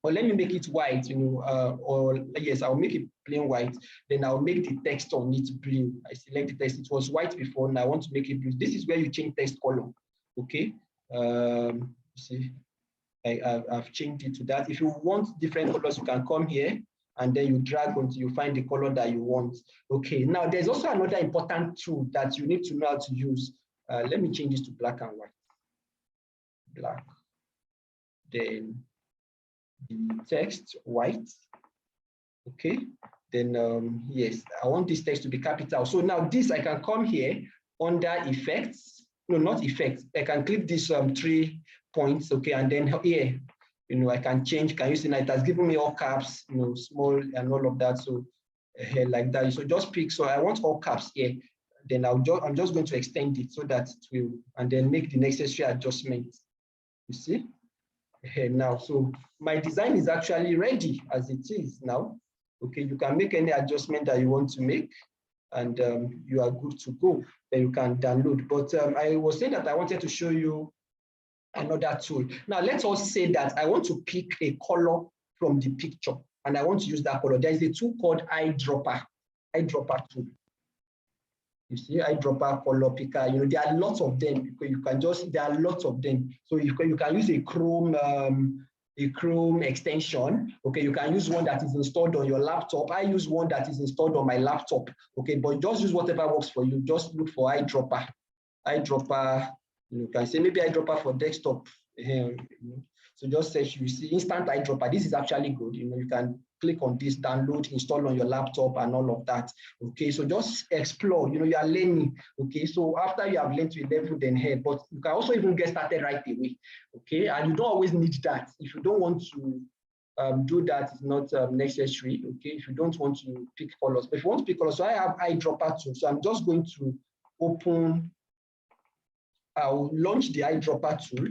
or let me make it white, or yes, I'll make it plain white. Then I'll make the text on it blue. I select the text. It was white before, now I want to make it blue. This is where you change text color, okay? See, I've changed it to that. If you want different colors, you can come here and then you drag until you find the color that you want. Okay, now there's also another important tool that you need to know how to use. Let me change this to black and white. Black. Then the text white. Okay, then yes, I want this text to be capital. So now this, I can come here under effects. No, not effects. I can click this 3 points, okay, and then here, I can change. Can you see now it has given me all caps, small and all of that. So here like that. So just pick. So I want all caps here. Then I'm just going to extend it so that it will, and then make the necessary adjustments. You see here now. So my design is actually ready as it is now. Okay, you can make any adjustment that you want to make, and you are good to go. Then you can download. But I was saying that I wanted to show you another tool. Now let's all say that I want to pick a color from the picture, and I want to use that color. There is a tool called eyedropper tool. You see, eyedropper, color picker. There are lots of them. There are lots of them. So you can use a Chrome extension. Okay, you can use one that is installed on your laptop. I use one that is installed on my laptop. Okay, but just use whatever works for you. Just look for eyedropper. Eyedropper. You can say maybe eyedropper for desktop. So just search. You see instant eyedropper. This is actually good. You can click on this, download, install on your laptop, and all of that. Okay, so just explore. You are learning. Okay, so after you have learned to a level, then here, but you can also even get started right away. Okay, and you don't always need that. If you don't want to do that, it's not necessary. Okay, if you don't want to pick colors, but if you want to pick colors, so I have eyedropper too. So I'm just going to open. I'll launch the eyedropper tool,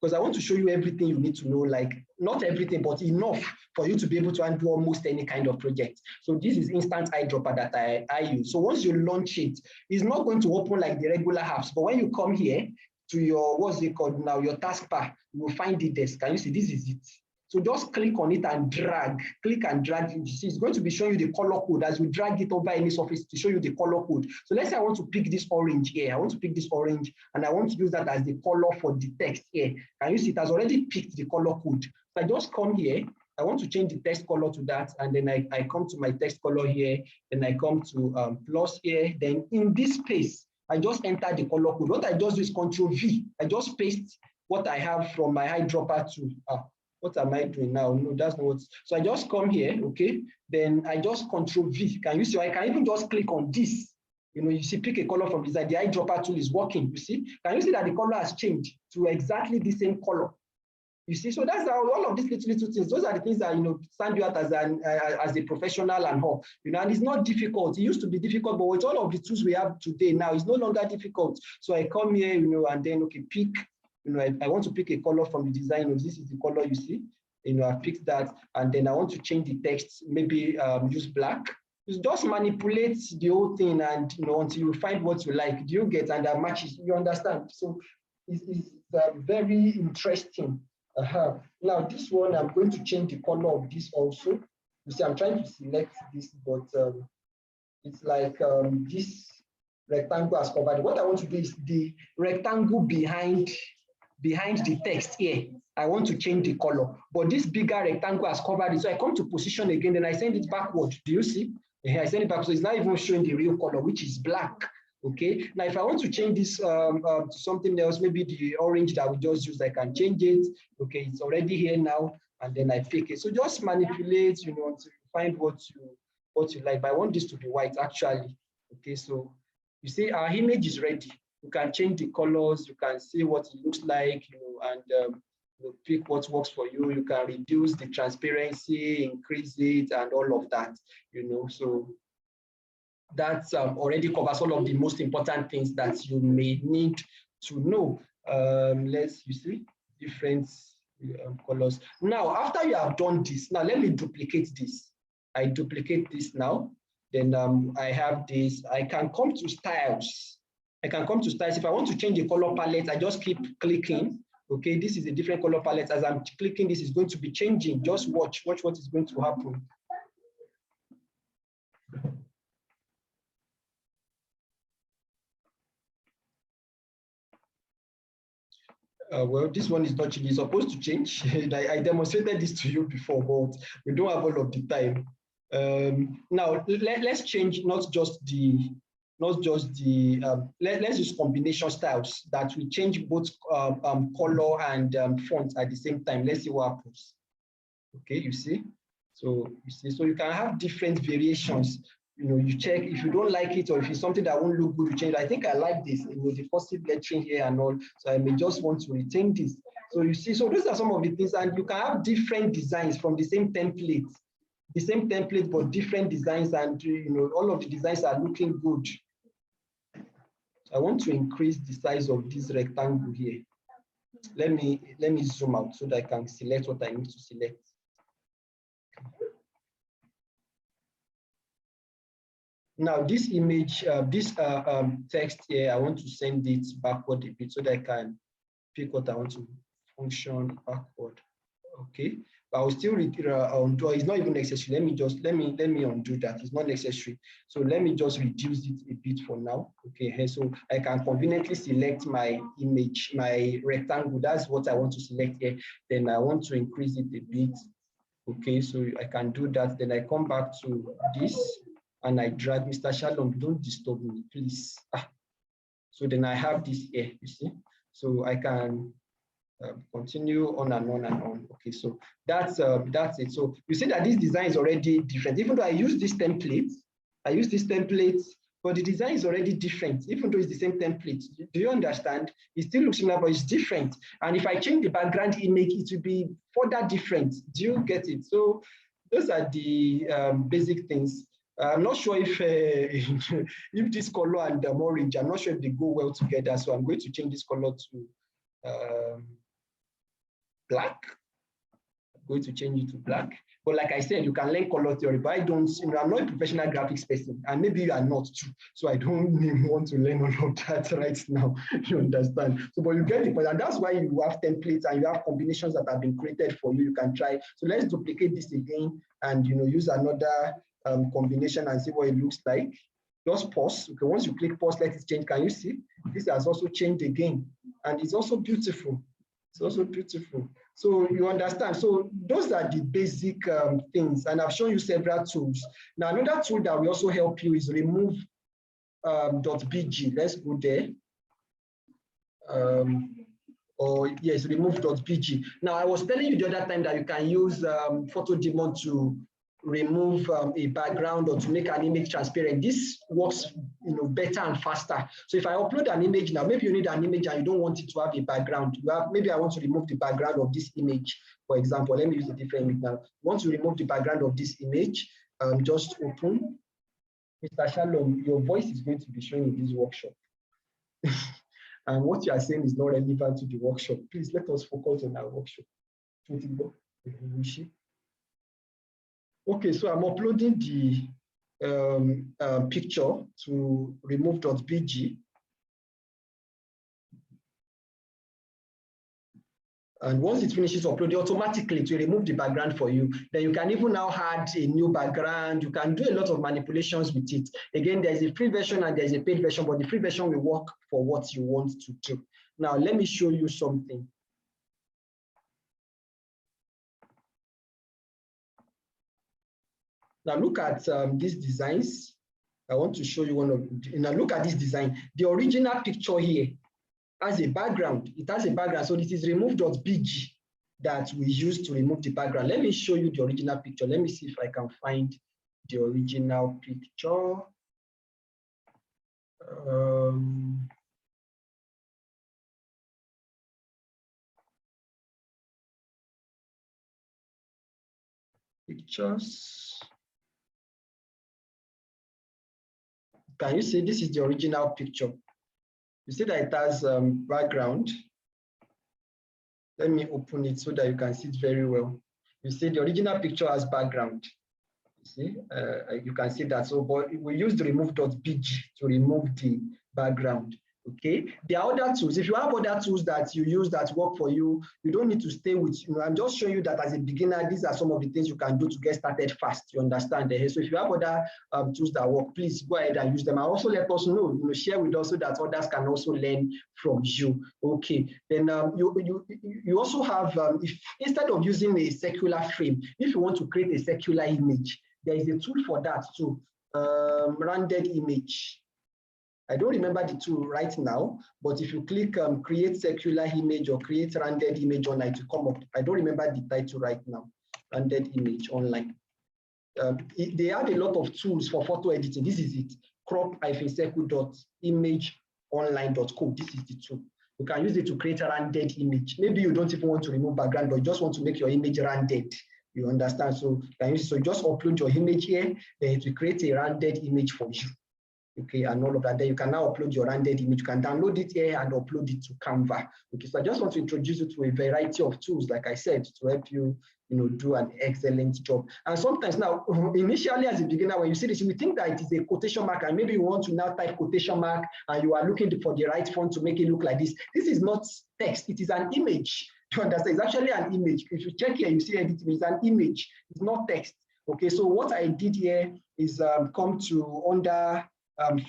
because I want to show you everything you need to know, like not everything, but enough for you to be able to undo almost any kind of project. So this is instant eyedropper that I use. So once you launch it, it's not going to open like the regular apps, but when you come here to your, what's it called now, your taskbar, you will find the desk. Can you see, this is it. So just click on it and drag, click and drag. You see, it's going to be showing you the color code as you drag it over any surface to show you the color code. So let's say I want to pick this orange here. I want to pick this orange, and I want to use that as the color for the text here. Can you see it has already picked the color code? So I just come here. I want to change the text color to that, and then I come to my text color here, then I come to plus here. Then in this space, I just enter the color code. What I just do is Control V. I just paste what I have from my eyedropper tool. What am I doing now? No, that's not what. So I just come here, okay? Then I just Control V. Can you see? I can even just click on this. You see, pick a color from design. The eyedropper tool is working. You see? Can you see that the color has changed to exactly the same color? You see? So that's how all of these little things. Those are the things that stand you out as a professional and all. And it's not difficult. It used to be difficult, but with all of the tools we have today now, it's no longer difficult. So I come here, and then pick. I want to pick a color from the design. This is the color you see. I picked that, and then I want to change the text. Maybe use black. You just manipulate the whole thing, and until you find what you like. Do you get? And that matches. You understand? So it's very interesting. Now this one, I'm going to change the color of this also. You see, I'm trying to select this, but it's like this rectangle has covered. What I want to do is the rectangle behind the text here. I want to change the color, but this bigger rectangle has covered it. So I come to position again, then I send it backward. Do you see? I send it back, so it's not even showing the real color, which is black. Okay. Now, if I want to change this to something else, maybe the orange that we just used, I can change it. Okay, it's already here now, and then I pick it. So just manipulate, to find what you like. But I want this to be white, actually. Okay, so you see, our image is ready. You can change the colors, you can see what it looks like, and pick what works for you. You can reduce the transparency, increase it, and all of that, So that already covers all of the most important things that you may need to know. You see, different colors. Now, after you have done this, now let me duplicate this. I duplicate this now. Then I have this. I can come to styles. I can come to styles. If I want to change the color palette, I just keep clicking. Okay, this is a different color palette. As I'm clicking, this is going to be changing. Just watch what is going to happen. Well, this one is not changing. It's supposed to change. I demonstrated this to you before, but we don't have all of the time. Now let's change not just the let's use combination styles that will change both color and font at the same time. Let's see what happens. Okay, you see. So you can have different variations. You check if you don't like it, or if it's something that won't look good, you change. I think I like this, the positive lettering here and all, so I may just want to retain this. So you see, so those are some of the things, and you can have different designs from the same template, but different designs, and all of the designs are looking good. I want to increase the size of this rectangle here. Let me zoom out so that I can select what I need to select. Now this image, this text here, I want to send it backward a bit so that I can pick what I want to function backward. Okay, but I will still undo. It's not even necessary. Let me undo that. It's not necessary. So let me just reduce it a bit for now. Okay, so I can conveniently select my image, my rectangle. That's what I want to select here. Then I want to increase it a bit. Okay, so I can do that. Then I come back to this and I drag. Mr. Shalom, don't disturb me, please. So then I have this here, you see. So I can continue on and on and on. Okay, so that's it. So you see that this design is already different. Even though I use this template, but the design is already different, even though it's the same template. Do you understand? It still looks similar, but it's different. And if I change the background image, it will be further different. Do you get it? So those are the basic things. I'm not sure if if this color and orange, I'm not sure if they go well together. So I'm going to change this color to black. I'm going to change it to black. But like I said, you can learn color theory, but I don't, I'm not a professional graphics person, and maybe you are not too. So I don't even want to learn all of that right now. You understand? So, but you get it, and that's why you have templates and you have combinations that have been created for you. You can try. So let's duplicate this again, and use another combination and see what it looks like. Just pause. Okay, once you click pause, let it change. Can you see? This has also changed again, and it's also beautiful. It's also beautiful. So you understand. So those are the basic things, and I've shown you several tools. Now another tool that will also help you is remove .bg. Let's go there. Or yes, remove.bg. Now I was telling you the other time that you can use PhotoDemon to remove a background or to make an image transparent. This works better and faster. So if I upload an image now, maybe you need an image and you don't want it to have a background. Maybe I want to remove the background of this image, for example. Let me use a different image now. Once you remove the background of this image, just open. Mr. Shalom, your voice is going to be showing in this workshop. And what you are saying is not relevant to the workshop. Please let us focus on our workshop. Okay, so I'm uploading the picture to remove.bg. And once it finishes uploading, automatically to remove the background for you. Then you can even now add a new background. You can do a lot of manipulations with it. Again, there's a free version and there's a paid version, but the free version will work for what you want to do. Now, let me show you something. Now look at these designs. I want to show you one of. Now look at this design. The original picture here has a background. It has a background. So this is remove.bg that we use to remove the background. Let me show you the original picture. Let me see if I can find the original picture. Pictures. Can you see this is the original picture? You see that it has background. Let me open it so that you can see it very well. You see the original picture has background. See, you can see that. So, but we use the remove.bg to remove the background. Okay, there are other tools. If you have other tools that you use that work for you, you don't need to stay with, I'm just showing you that as a beginner, these are some of the things you can do to get started fast. You understand? So if you have other tools that work, please go ahead and use them. And also let us know, share with us so that others can also learn from you. Okay, then you also have, if instead of using a circular frame, if you want to create a circular image, there is a tool for that too, rounded image. I don't remember the tool right now, but if you click create circular image or create rounded image online to come up, I don't remember the title right now, rounded image online. They have a lot of tools for photo editing. This is it, crop-circle.imageonline.co. This is the tool. You can use it to create a rounded image. Maybe you don't even want to remove background, but you just want to make your image rounded. You understand? So you just upload your image here, then it will create a rounded image for you. Okay, and all of that. Then you can now upload your rounded image. You can download it here and upload it to Canva. Okay, so I just want to introduce you to a variety of tools, like I said, to help you, do an excellent job. And sometimes now, initially as a beginner, when you see this, you think that it is a quotation mark, and maybe you want to now type quotation mark, and you are looking for the right font to make it look like this. This is not text; it is an image. You understand? It's actually an image. If you check here, you see editing. It's an image. It's not text. Okay, so what I did here is come to under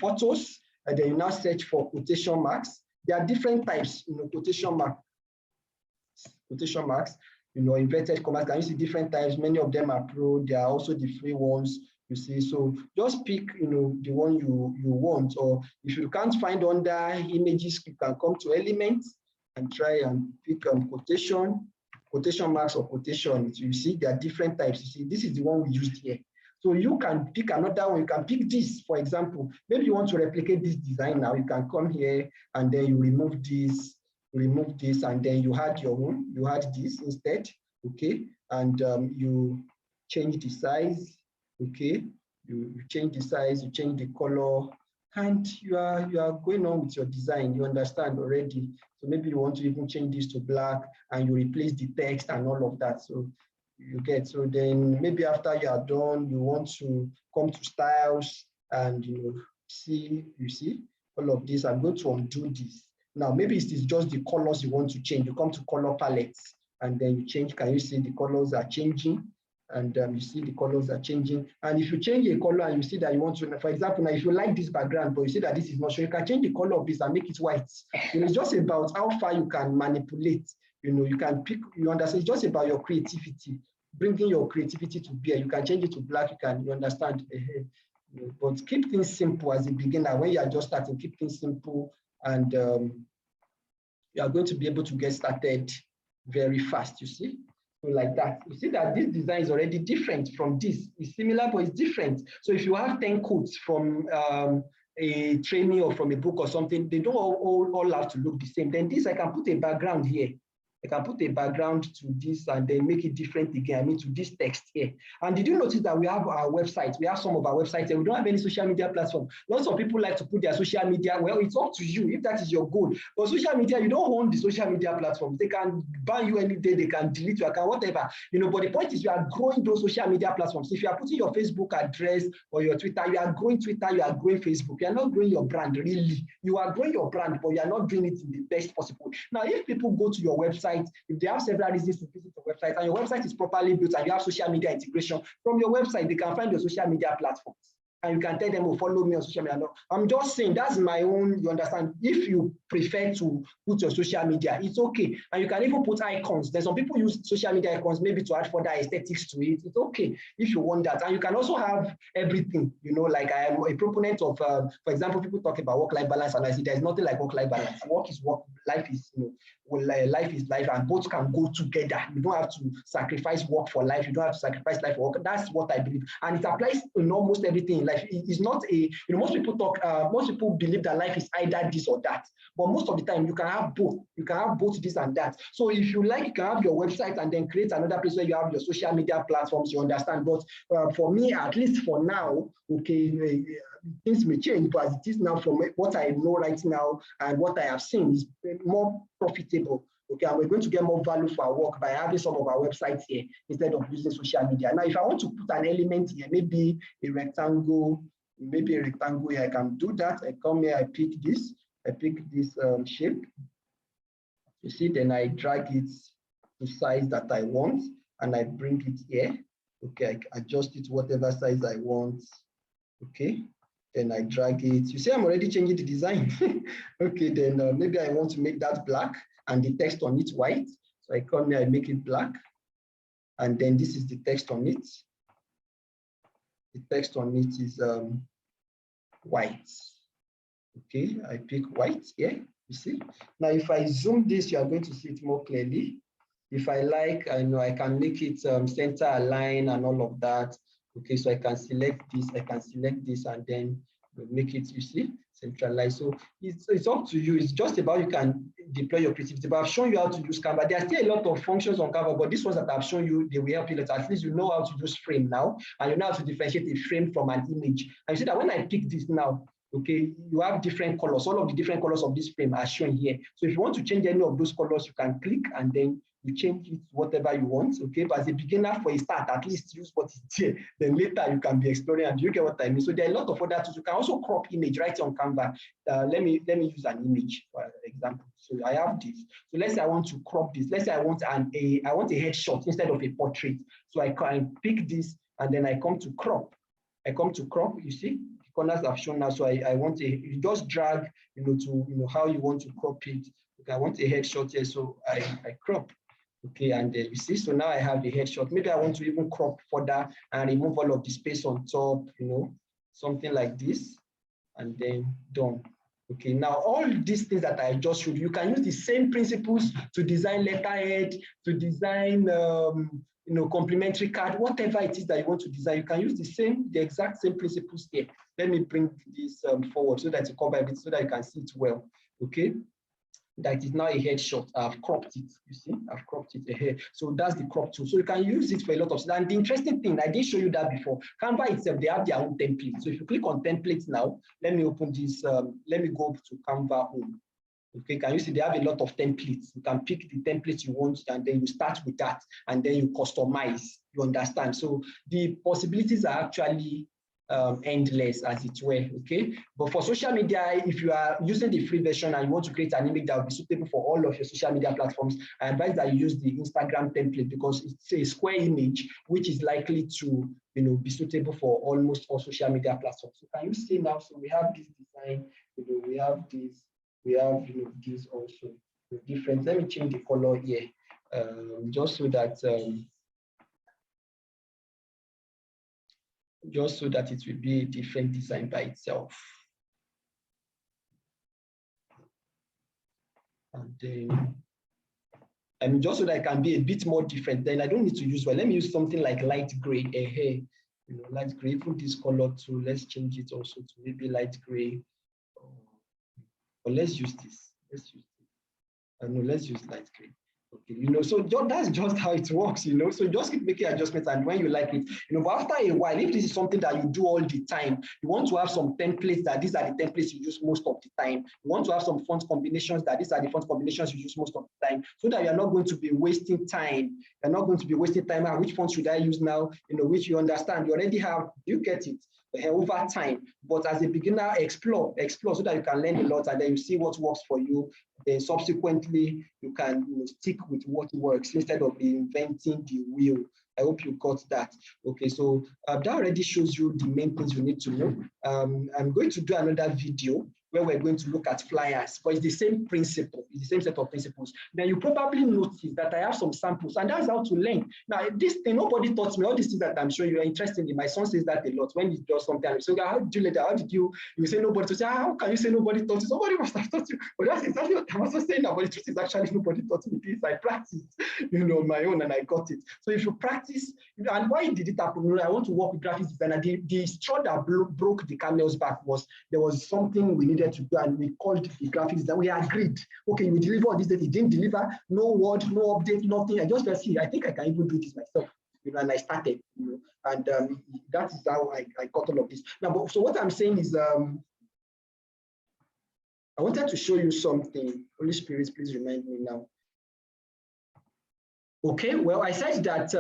photos, and then you now search for quotation marks. There are different types, quotation marks, inverted commas. Can you see different types? Many of them are pro. There are also the free ones. You see, so just pick, the one you want. Or if you can't find under images, you can come to elements and try and pick quotation marks or quotation. So you see, there are different types. You see, this is the one we used here. So you can pick another one. You can pick this, for example. Maybe you want to replicate this design now. You can come here and then you remove this, and then you had your own. You had this instead, okay? And you change the size, okay? You change the size, you change the color, and you are going on with your design. You understand already. So maybe you want to even change this to black, and you replace the text and all of that. So you get, so then maybe after you are done, you want to come to styles, and you see all of this. I'm going to undo this. Now maybe it is just the colors you want to change. You come to color palettes, and then you change. Can you see the colors are changing? And you see the colors are changing. And if you change a color and you see that you want to, for example, now if you like this background, but you see that this is not sure, you can change the color of this and make it white. It's just about how far you can manipulate. You can pick, you understand, it's just about your creativity, bringing your creativity to bear. You can change it to black, you understand. But keep things simple as a beginner. When you are just starting, keep things simple, and you are going to be able to get started very fast, you see. So like that, you see that this design is already different from this. It's similar, but it's different. So if you have 10 quotes from a training or from a book or something, they don't all have to look the same. Then this, I can put a background here. I can put a background to this and then make it different again, to this text here. And did you notice that we have our website? We have some of our websites and we don't have any social media platform. Lots of people like to put their social media. Well, it's up to you if that is your goal. But social media, you don't own the social media platforms. They can ban you any day, they can delete your account, whatever. But the point is you are growing those social media platforms. If you are putting your Facebook address or your Twitter, you are growing Twitter, you are growing Facebook. You are not growing your brand, really. You are growing your brand, but you are not doing it in the best possible. Now, if people go to your website, if they have several reasons to visit your website and your website is properly built and you have social media integration, from your website, they can find your social media platforms. And you can tell them, oh, follow me on social media. No, I'm just saying that's my own, you understand. If you prefer to put your social media, it's okay. And you can even put icons. There's some people use social media icons maybe to add further aesthetics to it. It's okay if you want that. And you can also have everything, like I am a proponent of, for example, people talk about work-life balance, and I say there's nothing like work-life balance. Work is work, life is, life is life, and both can go together. You don't have to sacrifice work for life. You don't have to sacrifice life for work. That's what I believe. And it applies in almost everything in life. It's not a, most people believe that life is either this or that. But most of the time, you can have both. You can have both this and that. So if you like, you can have your website and then create another place where you have your social media platforms, you understand. But for me, at least for now, okay, things may change, but as it is now, from what I know right now and what I have seen, is more profitable, Okay, and we're going to get more value for our work by having some of our websites here instead of using social media. Now, if I want to put an element here, maybe a rectangle here, I can do that. I come here, I pick this shape. You see, then I drag it to size that I want, and I bring it here. Okay, I adjust it to whatever size I want. Okay, then I drag it. You see, I'm already changing the design. Okay, then maybe I want to make that black and the text on it white. So I come here, I make it black, and then this is the text on it. The text on it is white. Okay, I pick white here. You see. Now, if I zoom this, you are going to see it more clearly. If I like, I know I can make it center align and all of that. Okay, so I can select this, and then make it, you see, centralized. So it's up to you. It's just about you can deploy your creativity. But I've shown you how to use Canva. There are still a lot of functions on Canva, but these ones that I've shown you, they will help you later. At least you know how to use frame now, and you know how to differentiate a frame from an image. And you see that when I pick this now, okay, you have different colors. All of the different colors of this frame are shown here. So if you want to change any of those colors, you can click and then you change it whatever you want. Okay, but as a beginner, for a start, at least use what is there. Then later you can be exploring, and you get what I mean. So there are a lot of other tools. You can also crop image right on Canva. Let me use an image for example. So I have this. So let's say I want to crop this. Let's say I want a headshot instead of a portrait. So I can pick this and then I come to crop. You see, corners I've shown now. So I want you just drag, to, how you want to crop it. Okay, I want a headshot here, so I crop. Okay, and you see, so now I have the headshot. Maybe I want to even crop further and remove all of the space on top, something like this, and then done. Okay, now all these things that I just showed you, can use the same principles to design letterhead, to design complimentary card, whatever it is that you want to design. You can use the exact same principles here. Let me bring this forward so that you cover it, so that you can see it well. Okay, that is now a headshot. I've cropped it. You see, I've cropped it here. So that's the crop tool. So you can use it for a lot of stuff. And the interesting thing, I didn't show you that before. Canva itself, they have their own templates. So if you click on templates now, let me open this. Let me go to Canva Home. Okay, can you see they have a lot of templates? You can pick the template you want, and then you start with that, and then you customize. You understand? So the possibilities are actually endless, as it were. Okay, but for social media, if you are using the free version and you want to create an image that will be suitable for all of your social media platforms, I advise that you use the Instagram template, because it's a square image which is likely to be suitable for almost all social media platforms. So can you see now? So we have this design. We have this. We have this also different. Let me change the color here, just so that it will be a different design by itself. And then, just so that it can be a bit more different, then I don't need to use, well, let me use something like light gray, light gray. Put this color too. Let's change it also to maybe light gray. Or let's use this. No, let's use light gray. Okay, so that's just how it works, so just keep making adjustments, and when you like it, but after a while, if this is something that you do all the time, you want to have some templates that these are the templates you use most of the time. You want to have some font combinations that these are the font combinations you use most of the time, so that you're not going to be wasting time. You're not going to be wasting time. Which font should I use now? Which you understand. You already have, you get it. Over time, but as a beginner, explore so that you can learn a lot, and then you see what works for you. Then subsequently, you can stick with what works instead of inventing the wheel. I hope you got that. Okay, so that already shows you the main things you need to know. I'm going to do another video where we're going to look at flyers, but it's the same principle, it's the same set of principles. Then you probably notice that I have some samples, and that's how to learn. Now, this thing, nobody taught me, all these things that I'm sure you're interested in. My son says that a lot when he does something. So how did you learn that? How did you say nobody taught you? How can you say nobody taught you? Somebody must have taught you. But that's exactly what I'm also saying now, but the truth is actually nobody taught me this. I practiced, on my own, and I got it. So if you practice, and why did it happen? I want to work with graphics designer. The straw that broke the camel's back was there was something we needed to do, and we called the graphics that we agreed. Okay, we deliver all this, that he didn't deliver, no word, no update, nothing. I just see, I think I can even do this myself. And I started, and that is how I got all of this. Now, so what I'm saying is, I wanted to show you something. Holy Spirit, please remind me now. Okay, well, I said that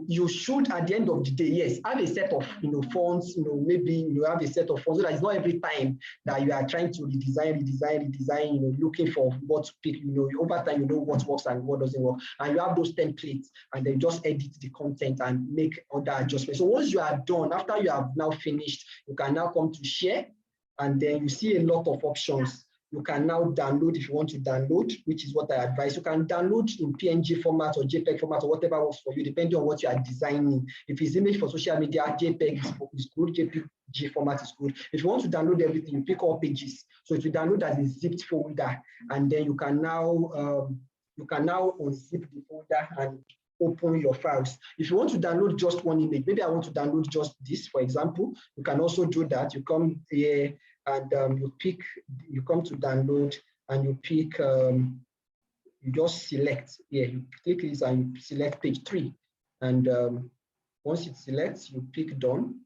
you should, at the end of the day, yes, have a set of fonts. Maybe you have a set of fonts so that it's not every time that you are trying to redesign, looking for what to pick. Over time, you know what works and what doesn't work, and you have those templates, and then just edit the content and make other adjustments. So once you are done, after you have now finished, you can now come to share, and then you see a lot of options. You can now download if you want to download, which is what I advise. You can download in PNG format or JPEG format or whatever works for you, depending on what you are designing. If it's image for social media, JPEG is good, JPG format is good. If you want to download everything, you pick all pages. So it will download as a zipped folder, and then you can now unzip the folder and open your files. If you want to download just one image, maybe I want to download just this, for example, you can also do that. You come here and you come to download and you pick, you just select here, you click this and you select page 3. And once it selects, you pick done.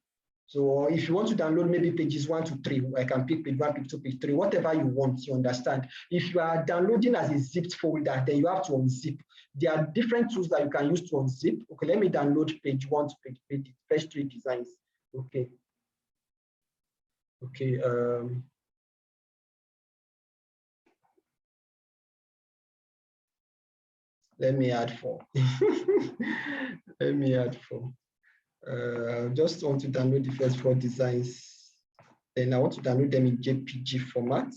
So if you want to download maybe pages 1 to 3, I can pick page 1, page 2, page 3, whatever you want, you understand. If you are downloading as a zipped folder, then you have to unzip. There are different tools that you can use to unzip. Okay, let me download page 1 to page first 3 designs. Okay. Okay. Let me add 4. Let me add 4. Just want to download the first 4 designs. Then I want to download them in JPG format.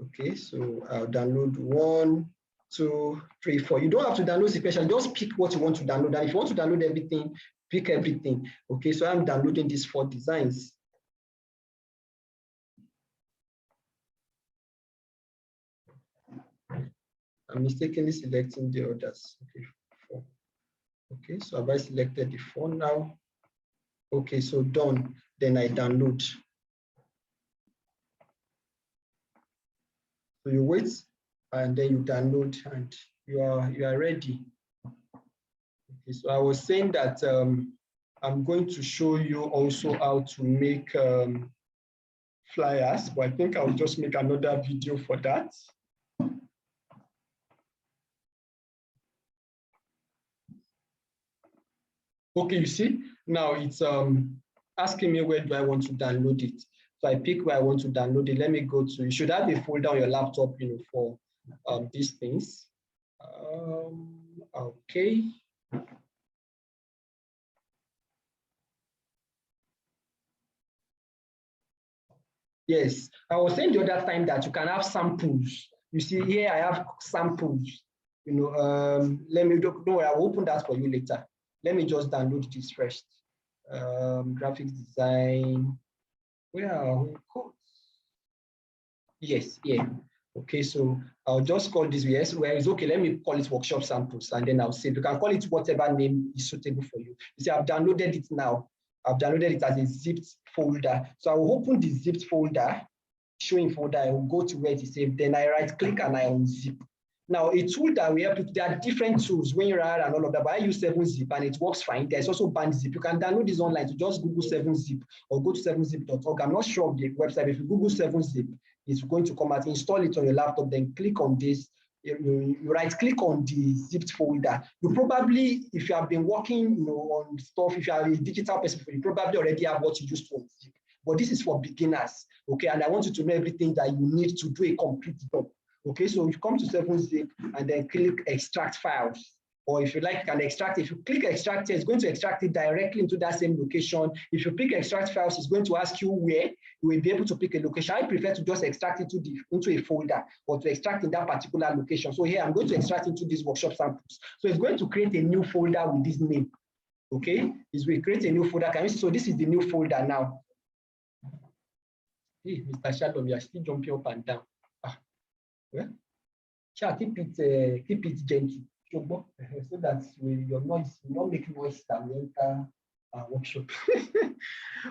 Okay, so I'll download 1, 2, 3, 4. You don't have to download sequentially. Just pick what you want to download. And if you want to download everything, pick everything. Okay, so I'm downloading these 4 designs. I'm mistakenly selecting the others. Okay, 4. Okay, so have I selected the 4 now? Okay, so done. Then I download. So you wait, and then you download, and you are ready. Okay, so I was saying that I'm going to show you also how to make flyers, but I think I'll just make another video for that. Okay, you see, now it's asking me where do I want to download it. So I pick where I want to download it. Let me go to, you should have a folder on your laptop, for these things. Okay. Yes, I was saying the other time that you can have samples. You see here, I have samples. Let me, don't worry, I'll open that for you later. Let me just download this first. Graphics design. Where are we? Yes, yeah. Okay, so I'll just call this, yes, where it's okay. Let me call it workshop samples, and then I'll save. You can call it whatever name is suitable for you. You see, I've downloaded it now. I've downloaded it as a zipped folder. So I will open the zipped folder, showing folder. I will go to where it is saved. Then I right click and I unzip. Now, a tool that we help you, there are different tools when you're and all of that, but I use 7-zip and it works fine. There's also BandZip. You can download this online. So just Google 7-zip or go to 7zip.org. I'm not sure of the website. If you Google 7-zip, it's going to come out. Install it on your laptop, then click on this. You right click on the zipped folder. You probably, if you have been working on stuff, if you are a digital person, you probably already have what you use to unzip. But this is for beginners, okay? And I want you to know everything that you need to do a complete job. Okay, so you come to 7-zip and then click extract files. Or if you like, you can extract. If you click extract, it's going to extract it directly into that same location. If you pick extract files, it's going to ask you where. You will be able to pick a location. I prefer to just extract it into a folder or to extract in that particular location. So here I'm going to extract into these workshop samples. So it's going to create a new folder with this name. Okay, it will create a new folder. Can you see? So this is the new folder now. Hey, Mr. Shadom, you are still jumping up and down. Yeah. Keep it gentle, so that your noise will not make noise that will enter our workshop.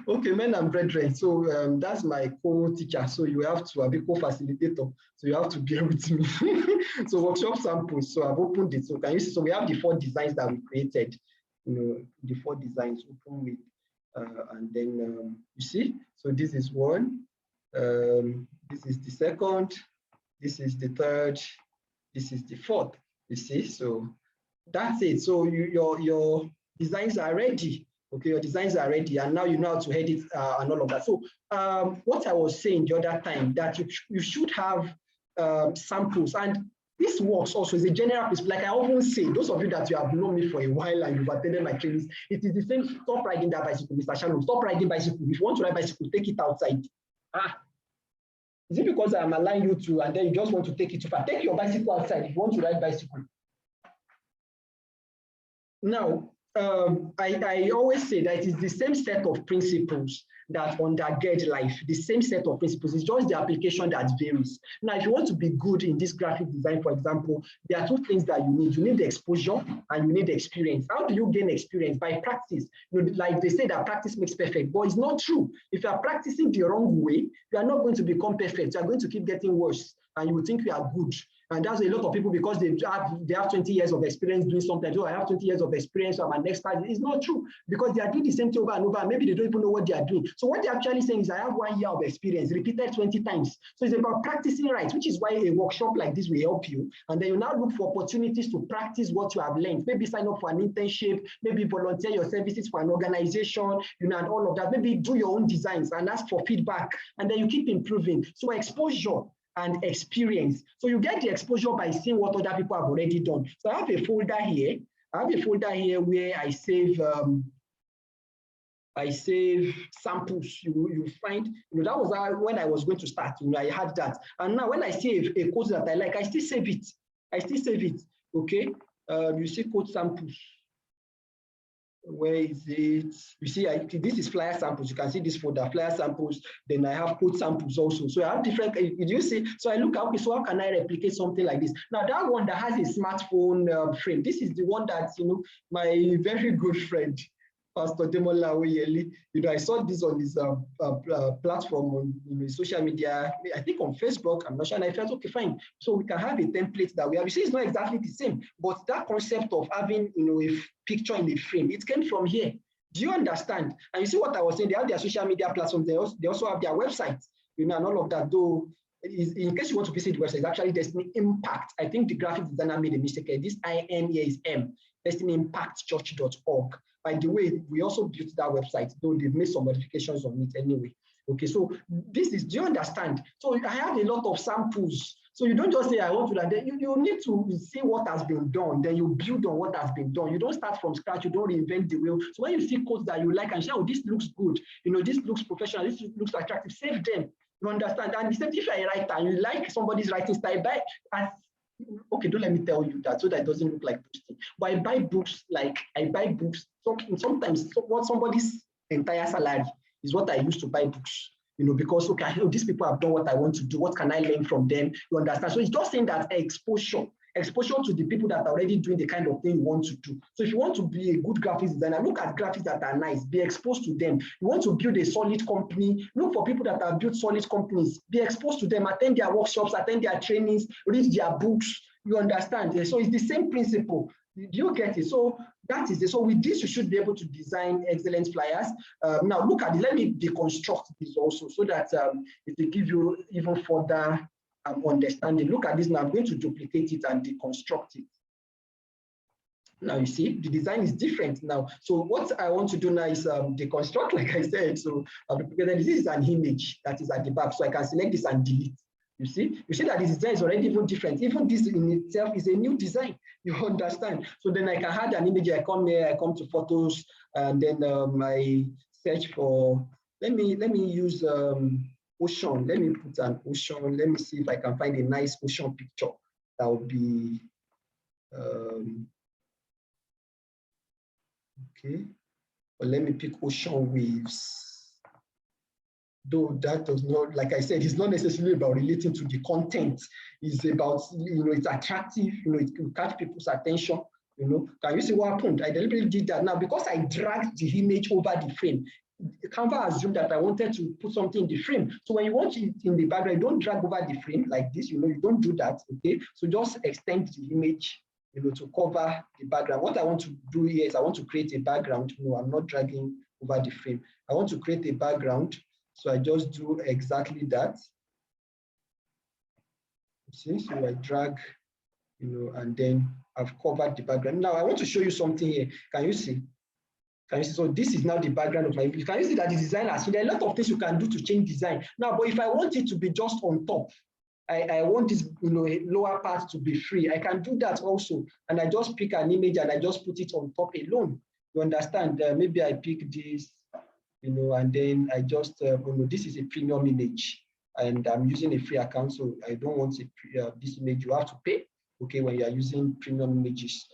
Okay, men and brethren, so that's my co-teacher. So you have to be co-facilitator. So you have to bear with me. So workshop samples. So I've opened it. So can you see? So we have the 4 designs that we created. The 4 designs open with, and then you see. So this is one. This is the second. This is the third, this is the fourth, you see. So that's it. So your designs are ready. Okay, your designs are ready, and now you know how to edit and all of that. So what I was saying the other time, that you should have samples, and this works also is a general principle. Like I often say, those of you that you have known me for a while and you've attended my trainings, it is the same. Stop riding that bicycle, Mr. Shannon. Stop riding bicycle. If you want to ride bicycle, take it outside. Is it because I'm allowing you to, and then you just want to take it too far? Take your bicycle outside if you want to ride bicycle. Now, I always say that it is the same set of principles that undergird life, the same set of principles. It's just the application that varies. Now, if you want to be good in this graphic design, for example, there are two things that you need. You need the exposure and you need the experience. How do you gain experience? By practice. You know, like they say that practice makes perfect, but it's not true. If you are practicing the wrong way, you are not going to become perfect. You are going to keep getting worse, and you will think you are good. And that's a lot of people, because they have 20 years of experience doing something. So I have 20 years of experience, so I'm an expert. It's not true, because they are doing the same thing over and over, and maybe they don't even know what they are doing. So what they're actually saying is, I have 1 year of experience, repeated 20 times. So it's about practicing right, which is why a workshop like this will help you. And then you now look for opportunities to practice what you have learned. Maybe sign up for an internship, maybe volunteer your services for an organization, you know, and all of that. Maybe do your own designs and ask for feedback, and then you keep improving. So exposure and experience. So you get the exposure by seeing what other people have already done. So I have a folder here. Where I save samples. You find, you know, that was when I was going to start. You know, I had that, and now when I see a code that I like, I still save it. Okay, you see code samples. Where is it? You see, this is flyer samples. You can see this folder, flyer samples. Then I have code samples also. So I have different, did you see? So I look, okay, so how can I replicate something like this? Now that one that has a smartphone frame, this is the one that, you know, my very good friend, Pastor Demola Oyeli, you know, I saw this on his platform on, you know, social media, I think on Facebook, I'm not sure, and I felt, okay, fine. So we can have a template that we have. You see, it's not exactly the same, but that concept of having, you know, a picture in the frame, it came from here. Do you understand? And you see what I was saying, they have their social media platforms, they also have their websites, you know, and all of that, though. In case you want to visit the website, it's actually Destiny Impact. I think the graphic designer made a mistake. This IN here is M, destinyimpactchurch.org. By the way, we also built that website, though they've made some modifications on it anyway. Okay, so this is, do you understand? So I have a lot of samples. So you don't just say, I want to, then you need to see what has been done, then you build on what has been done. You don't start from scratch, you don't reinvent the wheel. So when you see codes that you like and say, oh, this looks good, you know, this looks professional, this looks attractive, save them. You understand? And the same, if you're a writer and you like somebody's writing style, okay, don't let me tell you that so that it doesn't look like boasting. But I buy books, sometimes what somebody's entire salary is what I used to buy books, you know, because, okay, I know these people have done what I want to do. What can I learn from them? You understand? So it's just saying that exposure to the people that are already doing the kind of thing you want to do. So if you want to be a good graphics designer, look at graphics that are nice, be exposed to them. You want to build a solid company, look for people that have built solid companies, be exposed to them, attend their workshops, attend their trainings, read their books. You understand? So it's the same principle. Do you get it? So that is it. So with this, you should be able to design excellent flyers. Now look at it. Let me deconstruct this also so that it will give you even further understanding. Look at this now. I'm going to duplicate it and deconstruct it. Now you see the design is different now. So what I want to do now is deconstruct, like I said. So this is an image that is at the back. So I can select this and delete. You see that the design is already even different. Even this in itself is a new design. You understand? So then I can add an image. I come here, I come to photos, and then I search for. Let me use ocean. Let me put an ocean. Let me see if I can find a nice ocean picture that would be okay. But let me pick ocean waves. Though that does not, like I said, it's not necessarily about relating to the content. It's about, you know, it's attractive, you know, it will catch people's attention. You know, can you see what happened? I deliberately did that. Now, because I dragged the image over the frame, Canva assumed that I wanted to put something in the frame. So when you want it in the background, you don't drag over the frame like this, you know, you don't do that, okay? So just extend the image, you know, to cover the background. What I want to do here is I want to create a background. You know, I'm not dragging over the frame. I want to create a background. So I just do exactly that. See, so I drag and then I've covered the background. Now I want to show you something here. Can you see? Can you see? So this is now the background of my video. Can you see that the designer? So there are a lot of things you can do to change design. Now, but if I want it to be just on top, I want this lower part to be free. I can do that also. And I just pick an image and I just put it on top alone. You understand? Maybe I pick this, and then I just, this is a premium image. And I'm using a free account, so I don't want this image. You have to pay, okay, when you are using premium images.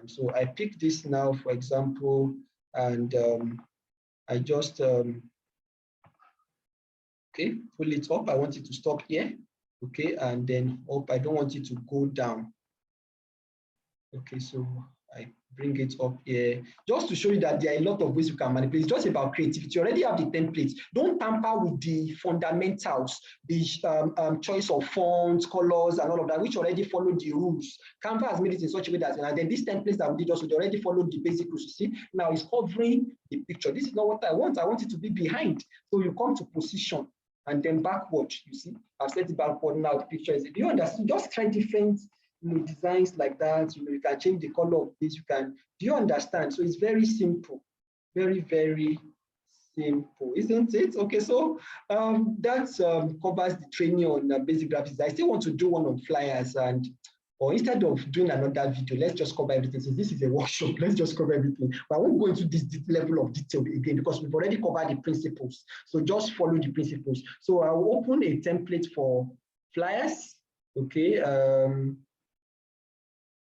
So I pick this now, for example, and I just, okay, pull it up. I want it to stop here, okay, and then up. I don't want it to go down. Okay, so I bring it up here just to show you that there are a lot of ways you can manipulate. It's just about creativity. You already have the templates. Don't tamper with the fundamentals, the choice of fonts, colors, and all of that, which already follow the rules. Canva has made it in such a way that, and then these templates that we did also, they already followed the basic rules. You see, now it's covering the picture. This is not what I want. I want it to be behind. So you come to position and then backward. You see, I've set it backward. Now the picture is. Do you understand? Just try different designs like that. You can change the color of this. You can. Do you understand? So it's very simple, very, very simple, isn't it? Okay, so that covers the training on basic graphics. I still want to do one on flyers, or instead of doing another video, let's just cover everything. Since this is a workshop, let's just cover everything. But I won't go into this level of detail again because we've already covered the principles. So just follow the principles. So I'll open a template for flyers. Okay.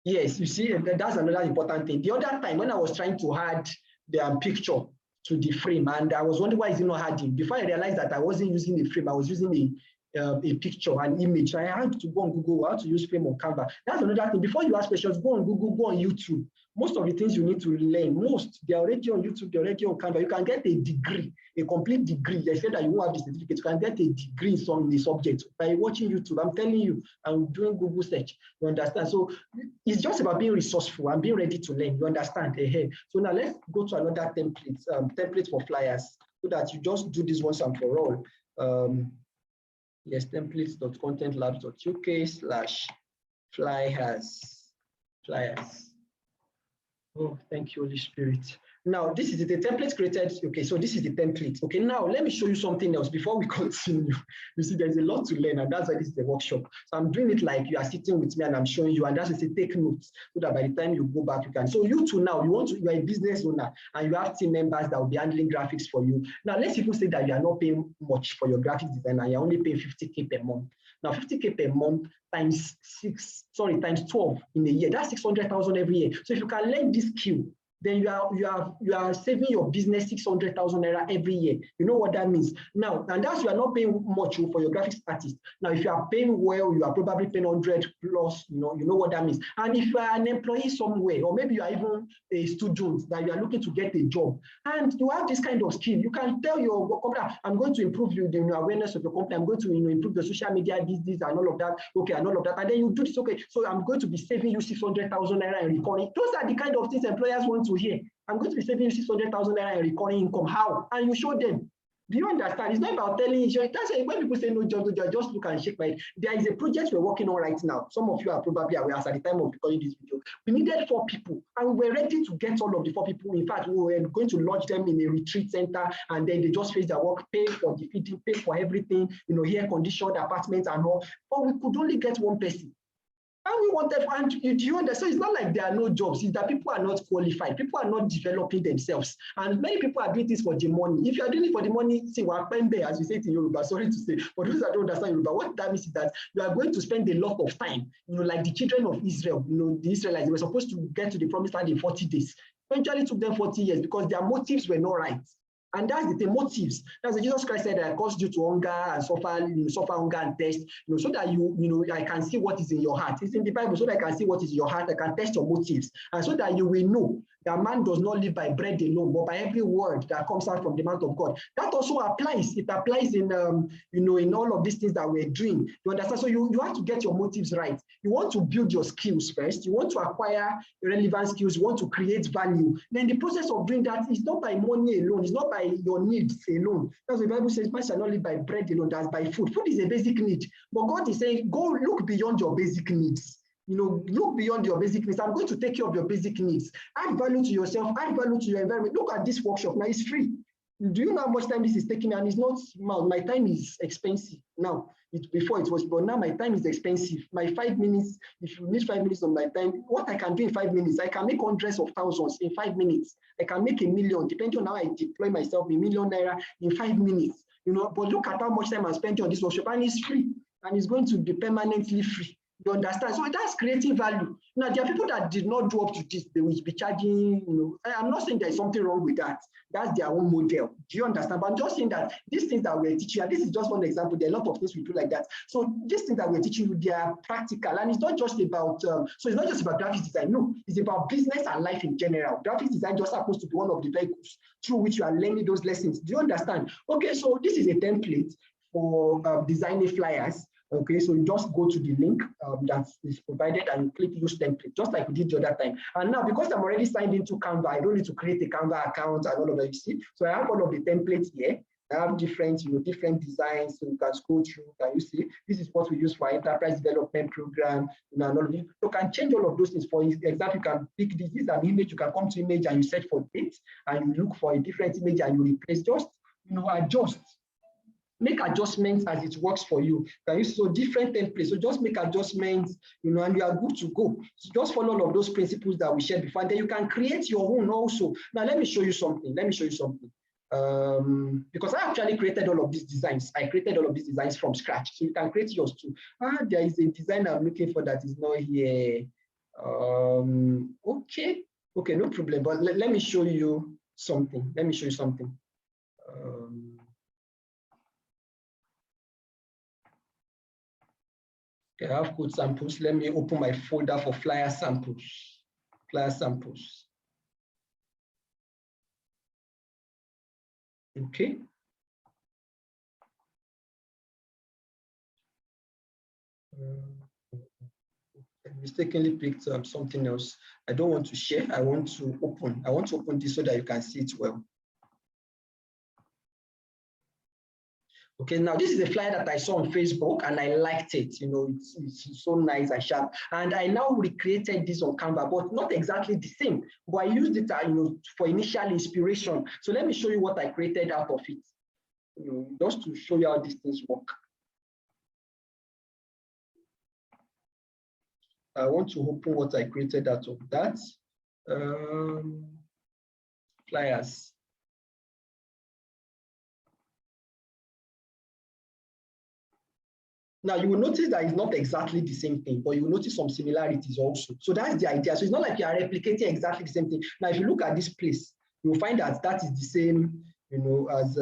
Yes, you see, that's another important thing. The other time when I was trying to add the picture to the frame, and I was wondering why is it not adding. Before I realized that I wasn't using a frame, I was using a picture, an image. I had to go on Google how to use frame on Canva. That's another thing. Before you ask questions, go on Google, go on YouTube. Most of the things you need to learn, they're already on YouTube, they're already on Canva. You can get a degree, a complete degree. They said that you won't have the certificate. You can get a degree in the subject by watching YouTube. I'm telling you, I'm doing Google search. You understand? So it's just about being resourceful and being ready to learn. You understand? So now let's go to another template, template for flyers, so that you just do this once and for all. Yes, templates.contentlabs.uk/flyers. Oh, thank you, Holy Spirit. Now, this is the template created. Okay, so this is the template. Okay, now let me show you something else before we continue. You see, there's a lot to learn, and that's why this is a workshop. So I'm doing it like you are sitting with me and I'm showing you, and that's to say, take notes so that by the time you go back, you can. So you too now, you're a business owner and you have team members that will be handling graphics for you. Now, let's even say that you are not paying much for your graphics design and you're only paying 50K per month. Now, 50K per month times 12 in a year, that's 600,000 every year. So if you can learn this skill, then you are saving your business 600,000 naira every year. You know what that means? Now, and that's, you are not paying much for your graphics artist. Now, if you are paying well, you are probably paying 100 plus, you know what that means. And if you are an employee somewhere, or maybe you are even a student that you are looking to get a job, and you have this kind of skill, you can tell your company, I'm going to improve the awareness of your company, I'm going to improve the social media, this, and all of that, okay, and all of that. And then you do this, okay, so I'm going to be saving you 600,000 naira in recurring. Those are the kind of things employers want to hear. I'm going to be saving you 600,000 naira in recurring income. How? And you show them. Do you understand? It's not about telling you. That's why when people say no job, just look and shake my head. There is a project we're working on right now. Some of you are probably aware as at the time of recording this video. We needed 4 people, and we were ready to get all of the 4 people. In fact, we were going to lodge them in a retreat center, and then they just face their work, pay for the feeding, pay for everything, air-conditioned apartments and all. But we could only get 1 person. And we wanted, and do you understand? So it's not like there are no jobs, it's that people are not qualified, people are not developing themselves. And many people are doing this for the money. If you are doing it for the money, see, as we say it in Yoruba, sorry to say, for those that don't understand Yoruba, what that means is that you are going to spend a lot of time, like the children of Israel, the Israelites, they were supposed to get to the promised land in 40 days. Eventually took them 40 years because their motives were not right. And that's the motives. That's what Jesus Christ said, that I caused you to hunger and suffer hunger and thirst, so that I can see what is in your heart. It's in the Bible, so that I can see what is in your heart, I can test your motives, and so that you will know that man does not live by bread alone, but by every word that comes out from the mouth of God. That also applies. It applies in in all of these things that we're doing. You understand? So you have to get your motives right. You want to build your skills first. You want to acquire relevant skills. You want to create value. Then the process of doing that is not by money alone. It's not by your needs alone. That's what the Bible says, man shall not live by bread alone, that's by food. Food is a basic need. But God is saying, go look beyond your basic needs. look beyond your basic needs. I'm going to take care of your basic needs. Add value to yourself, add value to your environment. Look at this workshop now, it's free. Do you know how much time this is taking? And it's not, my time is expensive now. Before it was, but now my time is expensive. My 5 minutes, if you need 5 minutes of my time, what I can do in 5 minutes, I can make hundreds of thousands in 5 minutes. I can make 1 million, depending on how I deploy myself, ₦1 million in 5 minutes. But look at how much time I'm spending on this workshop, and it's free, and it's going to be permanently free. You understand? So that's creating value. Now, there are people that did not do up to this, they will be charging, I'm not saying there's something wrong with that. That's their own model. Do you understand? But I'm just saying that these things that we're teaching, and this is just one example, there are a lot of things we do like that. So these things that we're teaching you, they are practical, and it's not just about, so it's not just about graphics design, no, it's about business and life in general. Graphics design just happens to be one of the vehicles through which you are learning those lessons. Do you understand? Okay, so this is a template for designing flyers. Okay, so you just go to the link that is provided and you click use template, just like we did the other time. And now, because I'm already signed into Canva, I don't need to create a Canva account and all of that, you see. So I have all of the templates here. I have different, different designs, so you can scroll through. Can you see? This is what we use for enterprise development program, and all of it. You can change all of those things. For example, you can pick this is an image. You can come to image and you search for it, and you look for a different image and you replace. Just adjust. Make adjustments as it works for you. Can you see? So different templates. So just make adjustments, and you are good to go. So just follow all of those principles that we shared before, and then you can create your own also. Now let me show you something. Because I actually created all of these designs. I created all of these designs from scratch. So you can create yours too. There is a design I'm looking for that is not here. Okay, no problem. But let me show you something. Okay, I have code samples. Let me open my folder for flyer samples. Okay. I mistakenly picked something else. I don't want to share. I want to open this so that you can see it well. Okay, now this is a flyer that I saw on Facebook and I liked it. It's so nice and sharp. And I now recreated this on Canva, but not exactly the same. But I used it, for initial inspiration. So let me show you what I created out of it, just to show you how these things work. I want to open what I created out of that. Flyers. Now, you will notice that it's not exactly the same thing, but you will notice some similarities also. So that's the idea. So it's not like you are replicating exactly the same thing. Now, if you look at this place, you will find that that is the same, as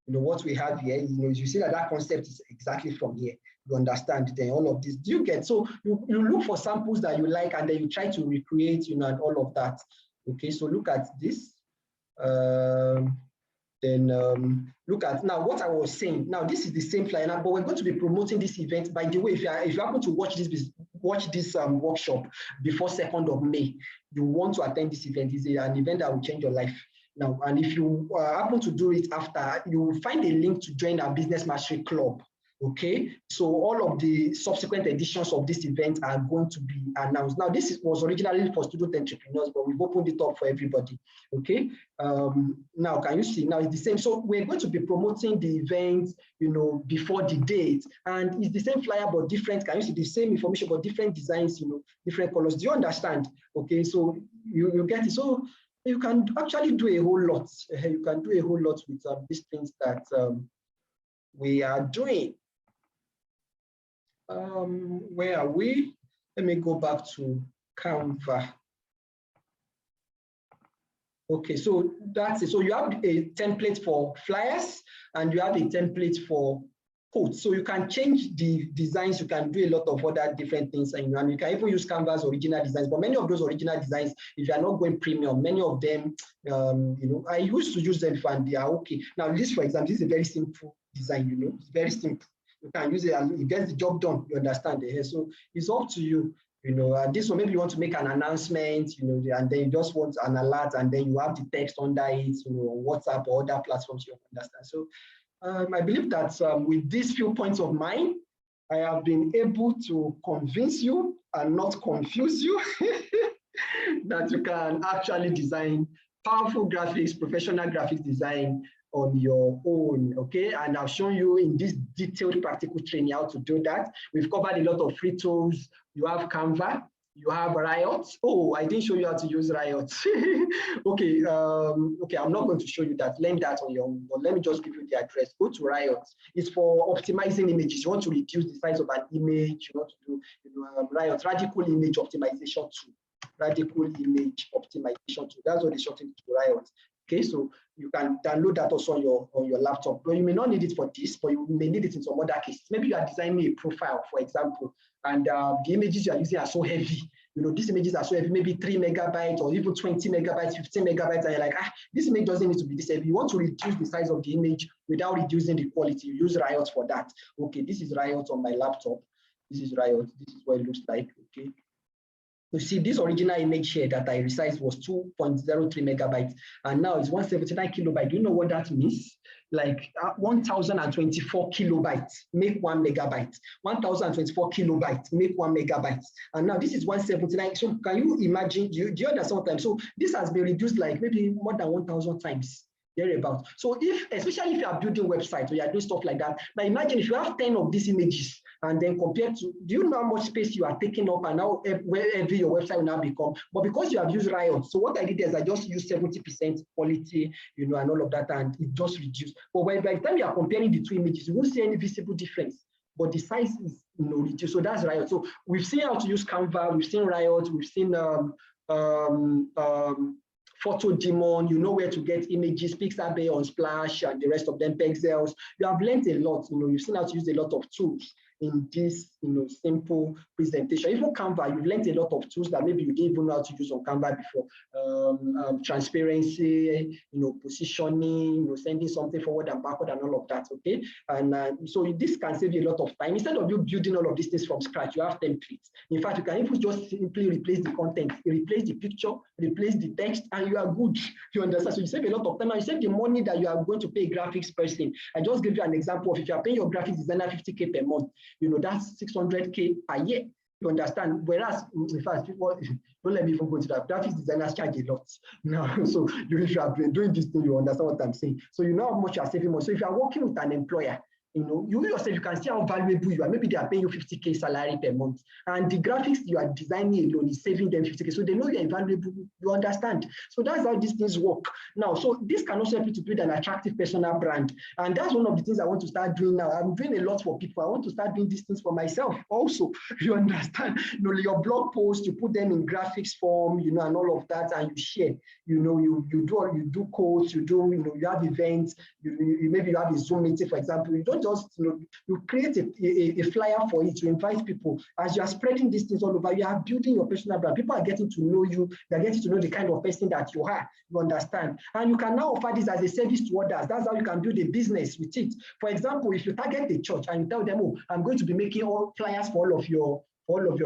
what we have here. You see that concept is exactly from here. You understand then all of this. Do you get? So you look for samples that you like, and then you try to recreate, and all of that. Okay, so look at this. Then look at now what I was saying. Now this is the same flyer, but we're going to be promoting this event. By the way, if you happen to watch this workshop before 2nd of May, you want to attend this event. It's an event that will change your life. Now, and if you happen to do it after, you will find a link to join our Business Mastery Club. Okay, so all of the subsequent editions of this event are going to be announced. Now, this was originally for student entrepreneurs, but we've opened it up for everybody. Okay, now can you see? Now it's the same. So we're going to be promoting the event, before the date, and it's the same flyer but different. Can you see the same information but different designs? Different colors. Do you understand? Okay, so you get it. So you can actually do a whole lot. You can do a whole lot with these things that we are doing. Where are we? Let me go back to Canva. Okay, so that's it. So you have a template for flyers and you have a template for quotes. So you can change the designs. You can do a lot of other different things, and you can even use Canva's original designs. But many of those original designs, if you are not going premium, many of them, I used to use them and they are okay. Now, this, for example, this is a very simple design. It's very simple. You can use it and it gets the job done. You understand it? So it's up to you. This one, maybe you want to make an announcement, and then you just want an alert, and then you have the text under it, on WhatsApp or other platforms, you understand. So I believe that with these few points of mine, I have been able to convince you and not confuse you that you can actually design powerful graphics, professional graphics design on your own, okay? And I've shown you in this detailed practical training how to do that. We've covered a lot of free tools. You have Canva, you have Riot. Oh, I didn't show you how to use Riot. Okay, okay, I'm not going to show you that. Learn that on your own, but let me just give you the address. Go to Riot. It's for optimizing images. You want to reduce the size of an image. You want to do Riot, Radical Image Optimization Tool. Radical Image Optimization Tool. That's what they shortened to Riot. Okay, so you can download that also on your laptop. But you may not need it for this, but you may need it in some other cases. Maybe you are designing a profile, for example, and the images you are using are so heavy. You know, these images are so heavy, maybe 3 megabytes or even 20 megabytes, 15 megabytes, and you're like, this image doesn't need to be this heavy. You want to reduce the size of the image without reducing the quality. You use Riot for that. Okay, this is Riot on my laptop. This is Riot. This is what it looks like. Okay. You see, this original image here that I resized was 2.03 megabytes, and now it's 179 kilobytes. Do you know what that means? Like 1,024 kilobytes make 1 megabyte. 1,024 kilobytes make 1 megabyte. And now this is 179. So can you imagine? Do you understand what I'm saying? So this has been reduced like maybe more than 1,000 times. Thereabout. So especially if you are building websites or you are doing stuff like that, now imagine if you have 10 of these images and then compared to, do you know how much space you are taking up and how heavy your website will now become? But because you have used Riot, so what I did is I just used 70% quality, you know, and all of that, and it just reduced. But by the time you are comparing the two images, you won't see any visible difference. But the size is, you know, reduced. So that's Riot. So we've seen how to use Canva, we've seen Riot, we've seen Photodemon, you know where to get images, Pixabay, Unsplash, and the rest of them, Pexels. You have learned a lot, you know, you've seen how to use a lot of tools in this, you know, simple presentation. Even Canva, you've learned a lot of tools that maybe you didn't even know how to use on Canva before. Transparency, you know, positioning, you know, sending something forward and backward and all of that, okay? And so this can save you a lot of time. Instead of you building all of these things from scratch, you have templates. In fact, you can even just simply replace the content, replace the picture, replace the text, and you are good. You understand? So you save a lot of time, and you save the money that you are going to pay a graphics person. I just give you an example of if you are paying your graphics designer 50K per month, you know, that's 600K per year. You understand? Whereas, in fact, people, don't let me even go to that. Graphics designers charge a lot now. So if you have been doing this thing, you understand what I'm saying. So you know how much you are saving money. So if you are working with an employer, you know, you yourself, you can see how valuable you are. Maybe they are paying you 50K salary per month. And the graphics you are designing alone is saving them 50K. So they know you are valuable, you understand. So that's how these things work. Now, so this can also help you to build an attractive personal brand. And that's one of the things I want to start doing now. I'm doing a lot for people. I want to start doing these things for myself also. You understand? You know, your blog posts, you put them in graphics form, you know, and all of that, and you share. You know, you do codes, you have events, maybe you have a Zoom meeting, for example. You don't just, you know, you create a flyer for it, you invite people. As you are spreading these things all over, you are building your personal brand. People are getting to know you, they're getting to know the kind of person that you are, you understand? And you can now offer this as a service to others. That's how you can build a business with it. For example, if you target the church and you tell them, oh, I'm going to be making all flyers for all of your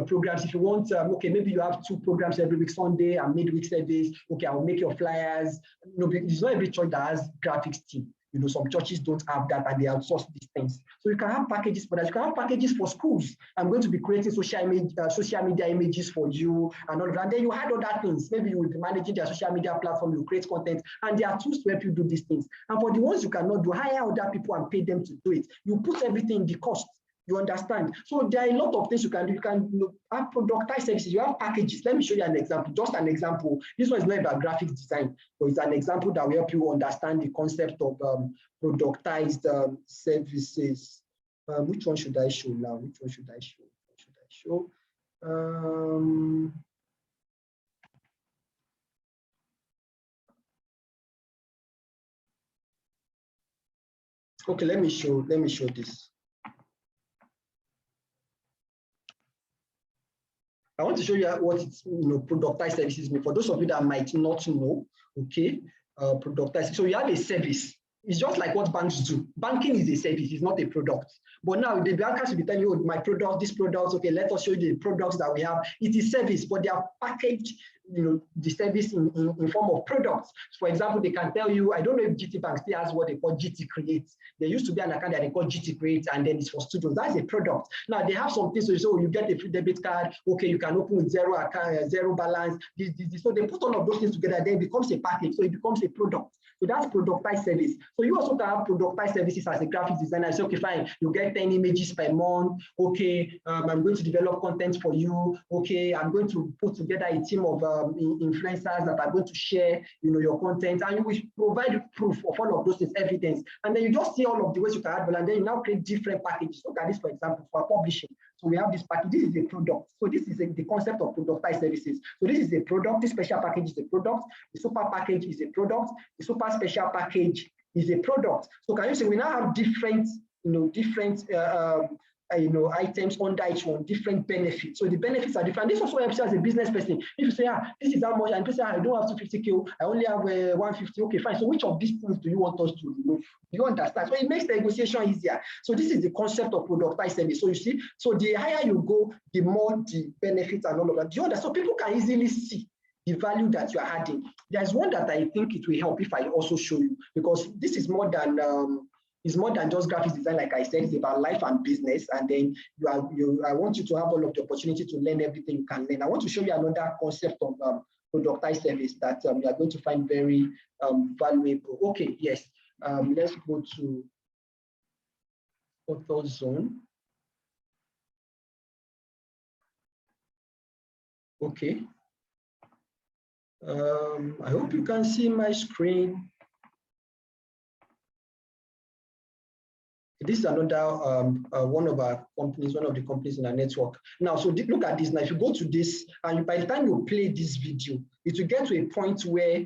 programs. If you want, okay, maybe you have 2 programs every week, Sunday and midweek service. Okay, I'll make your flyers. No, it's not every church that has graphics team. You know, some churches don't have that and they outsource these things. So you can have packages for that. You can have packages for schools. I'm going to be creating social media images for you and all of that. And then you had other things. Maybe you will be managing their social media platform, you create content, and there are tools to help you do these things. And for the ones you cannot do, hire other people and pay them to do it. You put everything in the cost. You understand? So there are a lot of things you can do. You can have productized services. You have packages. Let me show you an example. Just an example. This one is not about graphics design, but it's an example that will help you understand the concept of productized services. Which one should I show now? Which one should I show? What should I show? Okay, let me show this. I want to show you what it's, you know, productized services mean. For those of you that might not know, okay, productized. So you have a service. It's just like what banks do. Banking is a service, it's not a product. But now the bankers will be telling you, oh, my product, this product, okay, let us show you the products that we have. It is service, but they are packaged, the service in form of products. For example, they can tell you, I don't know if GT Bank still has what they call GT Create. There used to be an account that they call GT Create, and then it's for students. That's a product. Now they have something, so you get a free debit card. Okay, you can open with zero account, zero balance. So they put all of those things together, then it becomes a package. So it becomes a product. So that's productized service. So you also can have productized services as a graphic designer. Say, okay, fine, you get 10 images per month. Okay, I'm going to develop content for you. Okay, I'm going to put together a team of influencers that are going to share, your content, and you will provide proof of all of those things, evidence. And then you just see all of the ways you can add value, and then you now create different packages. Look at this, for example, for publishing. So we have this package. This is a product. So this is the concept of productized services. So this is a product. This special package is a product. The super package is a product. The super special package is a product. So can you say we now have different, items under each one, different benefits. So the benefits are different. This also helps you as a business person. If you say, this is how much, and people say, I don't have 250K, I only have 150. Okay, fine. So which of these things do you want us to remove? You understand? So it makes the negotiation easier. So this is the concept of productized service. So you see, so the higher you go, the more the benefits and all of that. Do you understand? So people can easily see the value that you are adding. There's one that I think it will help if I also show you, because this is more than just graphics design. Like I said, it's about life and business. And then I want you to have all of the opportunity to learn everything you can learn. I want to show you another concept of productized service that you are going to find very valuable. Okay, yes. Let's go to AutoZone. Okay. I hope you can see my screen. This is another one of our companies, one of the companies in our network. Now, so look at this. Now, if you go to this, and by the time you play this video, it will get to a point where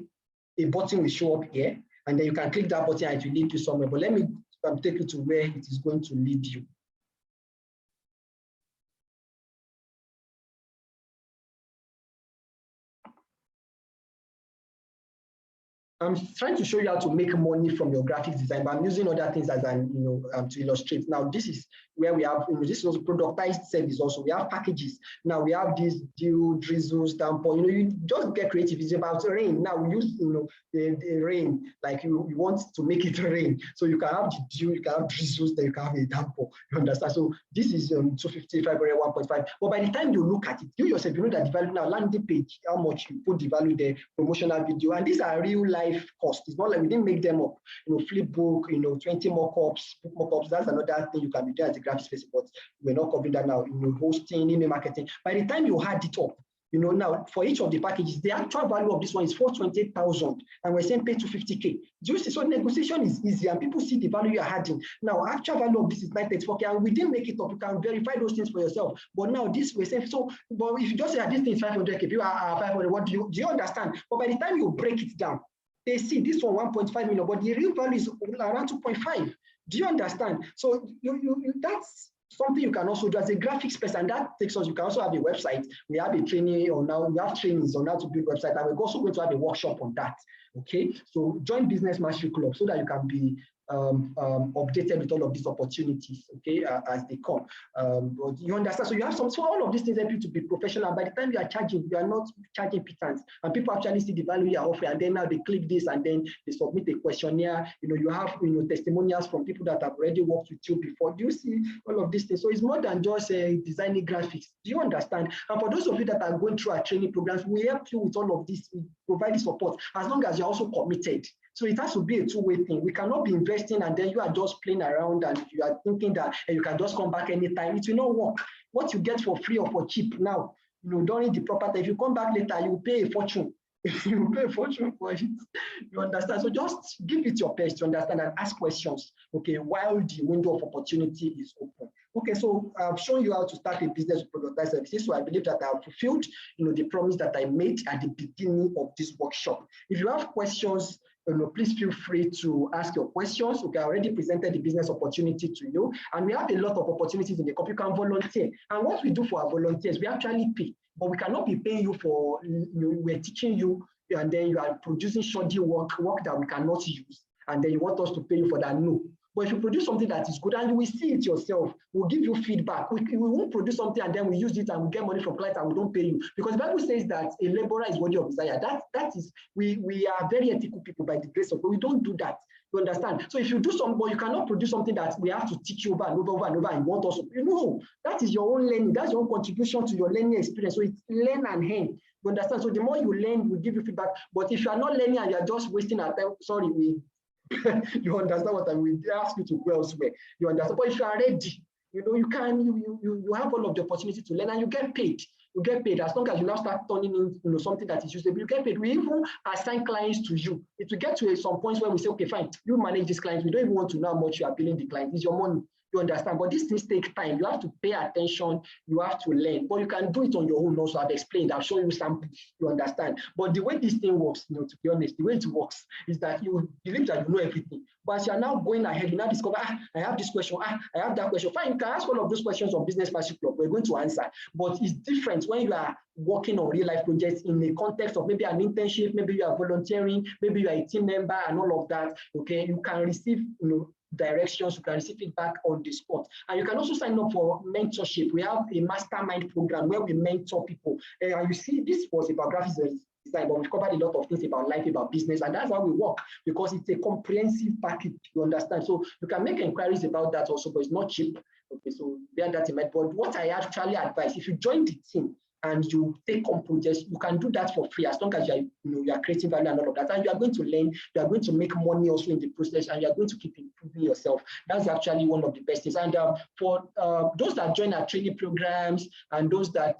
a button will show up here, and then you can click that button and it will lead you somewhere. But let me take you to where it is going to lead you. I'm trying to show you how to make money from your graphics design, but I'm using other things as to illustrate. Now, this is where we have, this is also productized service also. We have packages. Now we have these dew, drizzles, downpour. You just get creative. It's about rain. Now we use, the rain, like you want to make it rain. So you can have the dew, you can have drizzles, then you can have a downpour. You understand? So this is 250, 500, 1.5. But by the time you look at it, you yourself, you know that the value now, landing page, how much you put the value there, promotional video, and these are real life costs. It's not like we didn't make them up. Flipbook, 20 mockups. That's another thing you can be doing as a graphics person, but we're not covering that now. Hosting, email marketing. By the time you add it up, now for each of the packages, the actual value of this one is 428,000, and we're saying pay 250K. Do you see? So negotiation is easy, and people see the value you're adding. Now, actual value of this is 934K, and we didn't make it up. You can verify those things for yourself. But now this we're saying, so, but if you just say this thing is 500K, people are 500. What do you understand? But by the time you break it down, they see this one 1.5 million, but the real value is around 2.5. Do you understand? So that's something you can also do as a graphics person, and that takes us. You can also have a website. We have a training on now. We have trainings on how to build website, and we're also going to have a workshop on that. Okay, so join Business Mastery Club so that you can be updated with all of these opportunities, okay, as they come. But you understand? So you have so all of these things help you to be professional. And by the time you are charging, you are not charging pittance, and people actually see the value you are offering, and then now they click this and then they submit a questionnaire. You have testimonials from people that have already worked with you before. Do you see all of these things? So it's more than just designing graphics. Do you understand? And for those of you that are going through our training programs, we help you with all of this. We provide the support as long as you're also committed. So it has to be a two-way thing. We cannot be investing and then you are just playing around and you are thinking that you can just come back anytime. It will not work. What you get for free or for cheap now, during the proper time, if you come back later, you pay a fortune. You pay a fortune for it. You understand? So just give it your best to understand and ask questions, okay, while the window of opportunity is open. Okay, so I've shown you how to start a business with productized services. So I believe that I have fulfilled, the promise that I made at the beginning of this workshop. If you have questions, please feel free to ask your questions. Okay, I already presented the business opportunity to you, and we have a lot of opportunities in the company. You can volunteer, and what we do for our volunteers, we actually pay, but we cannot be paying you for. We're teaching you, and then you are producing shoddy work that we cannot use, and then you want us to pay you for that. No. But if you produce something that is good and you will see it yourself, we'll give you feedback. We won't produce something and then we use it and we get money from clients and we don't pay you. Because the Bible says that a laborer is worthy of his hire. That is, we are very ethical people by the grace of God. We don't do that. You understand? So if you do something, but you cannot produce something that we have to teach you over and over and over and want us to, that is your own learning. That's your own contribution to your learning experience. So it's learn and learn. You understand? So the more you learn, we give you feedback. But if you are not learning and you are just wasting our time, sorry, you understand what I mean? We ask you to go elsewhere. You understand? But if you are ready, you have all of the opportunity to learn and you get paid. You get paid as long as you now start turning in something that is usable. You get paid. We even assign clients to you. It will get to some points where we say, okay, fine, you manage these clients. We don't even want to know how much you are billing the client. It's your money. You understand? But these things take time. You have to pay attention. You have to learn. But you can do it on your own also. I've explained. I've shown you samples. You understand? But the way this thing works, to be honest, the way it works is that you believe that you know everything. But as you're now going ahead, you now discover, I have this question, I have that question. Fine, you can ask all of those questions on Business Mastery Club. We're going to answer. But it's different when you are working on real life projects in the context of maybe an internship, maybe you are volunteering, maybe you are a team member and all of that. Okay, you can receive, directions, you can receive feedback on the spot. And you can also sign up for mentorship. We have a mastermind program where we mentor people. And you see, this was about graphics design, but we've covered a lot of things about life, about business, and that's how we work because it's a comprehensive package, you understand? So you can make inquiries about that also, but it's not cheap. Okay, so bear that in mind. But what I actually advise, if you join the team, and you take on projects, you can do that for free as long as you are creating value and all of that. And you are going to learn, you are going to make money also in the process, and you are going to keep improving yourself. That's actually one of the best things. And for those that join our training programs and those that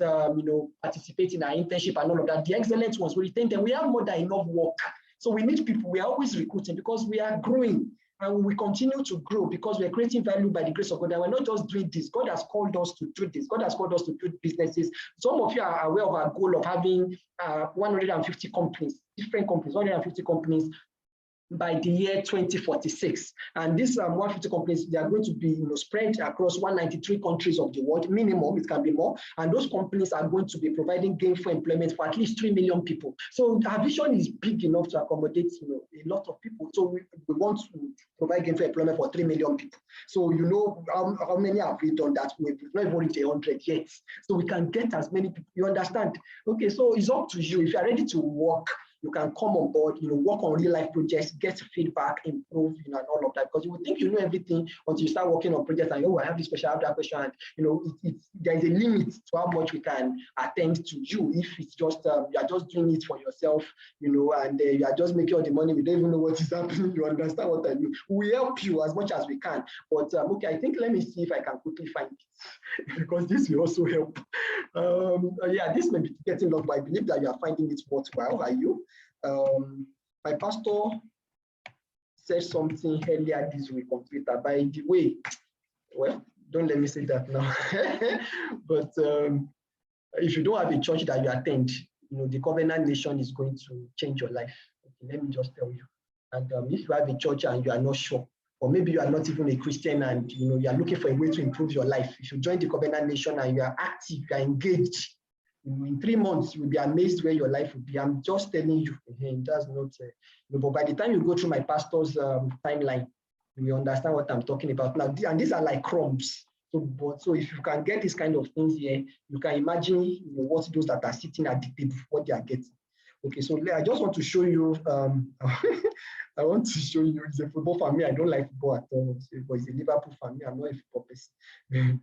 participate in our internship and all of that, the excellent ones, we retain them. We have more than enough work. So we need people. We are always recruiting because we are growing. And we continue to grow because we're creating value by the grace of God. And we're not just doing this. God has called us to do this. God has called us to build businesses. Some of you are aware of our goal of having 150 companies, different companies, 150 companies by the year 2046. And these 150 companies, they are going to be spread across 193 countries of the world, minimum, it can be more. And those companies are going to be providing gainful employment for at least 3 million people. So our vision is big enough to accommodate a lot of people. So we want to provide gainful employment for 3 million people. So how many have we done that? We've not even reached 100 yet. So we can get as many people, you understand? Okay, so it's up to you. If you're ready to work, you can come on board, work on real life projects, get feedback, improve, and all of that. Because you would think you know everything until you start working on projects and I have this question, I have that question, and there is a limit to how much we can attend to you if it's just you are just doing it for yourself, and you are just making all the money. We don't even know what is happening. You understand what I mean? We help you as much as we can. But okay, I think let me see if I can quickly find it because this will also help. Yeah, this may be getting long, but I believe that you are finding it worthwhile. Are you? My pastor said something earlier this week on Twitter. By the way, well, don't let me say that now. But if you don't have a church that you attend, the Covenant Nation is going to change your life. Okay, let me just tell you. And if you have a church and you are not sure, or maybe you are not even a Christian and you are looking for a way to improve your life, if you join the Covenant Nation and you are active, you are engaged, in 3 months, you will be amazed where your life will be. I'm just telling you, that's not, but by the time you go through my pastor's timeline, you understand what I'm talking about now. And these are like crumbs. So if you can get these kind of things here, you can imagine what those that are sitting at the table, what they are getting. Okay, so I just want to show you, I want to show you, it's a football family. I don't like football at all, but it's a Liverpool family. I'm not a football person.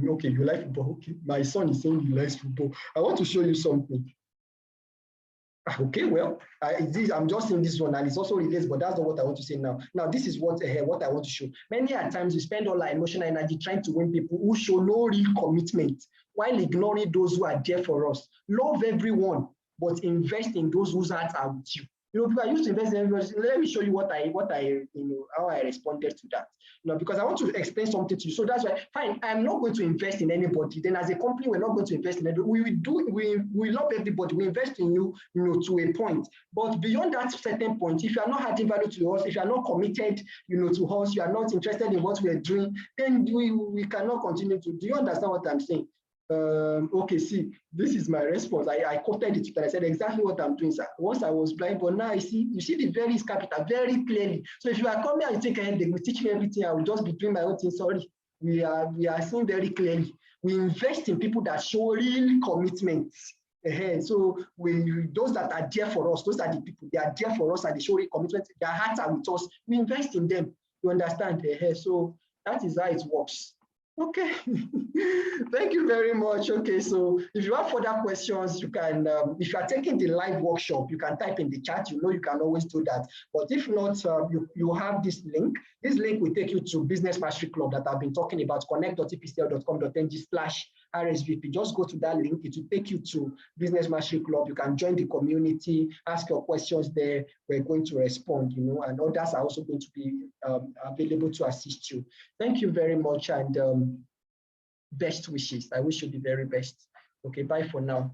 Okay, you like football. Okay, my son is saying he likes football. I want to show you something. Okay, well, I'm just saying this one, and it's also related, but that's not what I want to say now. Now, this is what I want to show. Many at times we spend all our emotional energy trying to win people who show no real commitment, while ignoring those who are there for us. Love everyone, but invest in those whose hearts are with you. People are used to invest in everybody. Let me show you how I responded to that. Because I want to explain something to you. So that's why, fine, I'm not going to invest in anybody. Then as a company, we're not going to invest in anybody. We love everybody. We invest in you, to a point. But beyond that certain point, if you are not adding value to us, if you are not committed, to us, you are not interested in what we are doing, then we cannot continue to. Do you understand what I'm saying? Okay, see, this is my response. I quoted it and I said exactly what I'm doing, sir. Once I was blind, but now I see, you see the very capital very clearly. So if you are coming and take a headache, we teach me everything, I will just be doing my own thing. Sorry. We are seeing very clearly. We invest in people that show real commitment. So those that are there for us, those are the people, they are there for us and they show real commitment. Their hearts are with us. We invest in them. You understand? So that is how it works. Okay, thank you very much. Okay, so if you have further questions, you can, if you are taking the live workshop, you can type in the chat. You know, you can always do that. But if not, you have this link. This link will take you to Business Mastery Club that I've been talking about, connect.epcl.com.ng/RSVP. Just go to that link. It will take you to Business Mastery Club. You can join the community, ask your questions there. We're going to respond, you know, and others are also going to be available to assist you. Thank you very much, and best wishes. I wish you the very best. Okay, bye for now.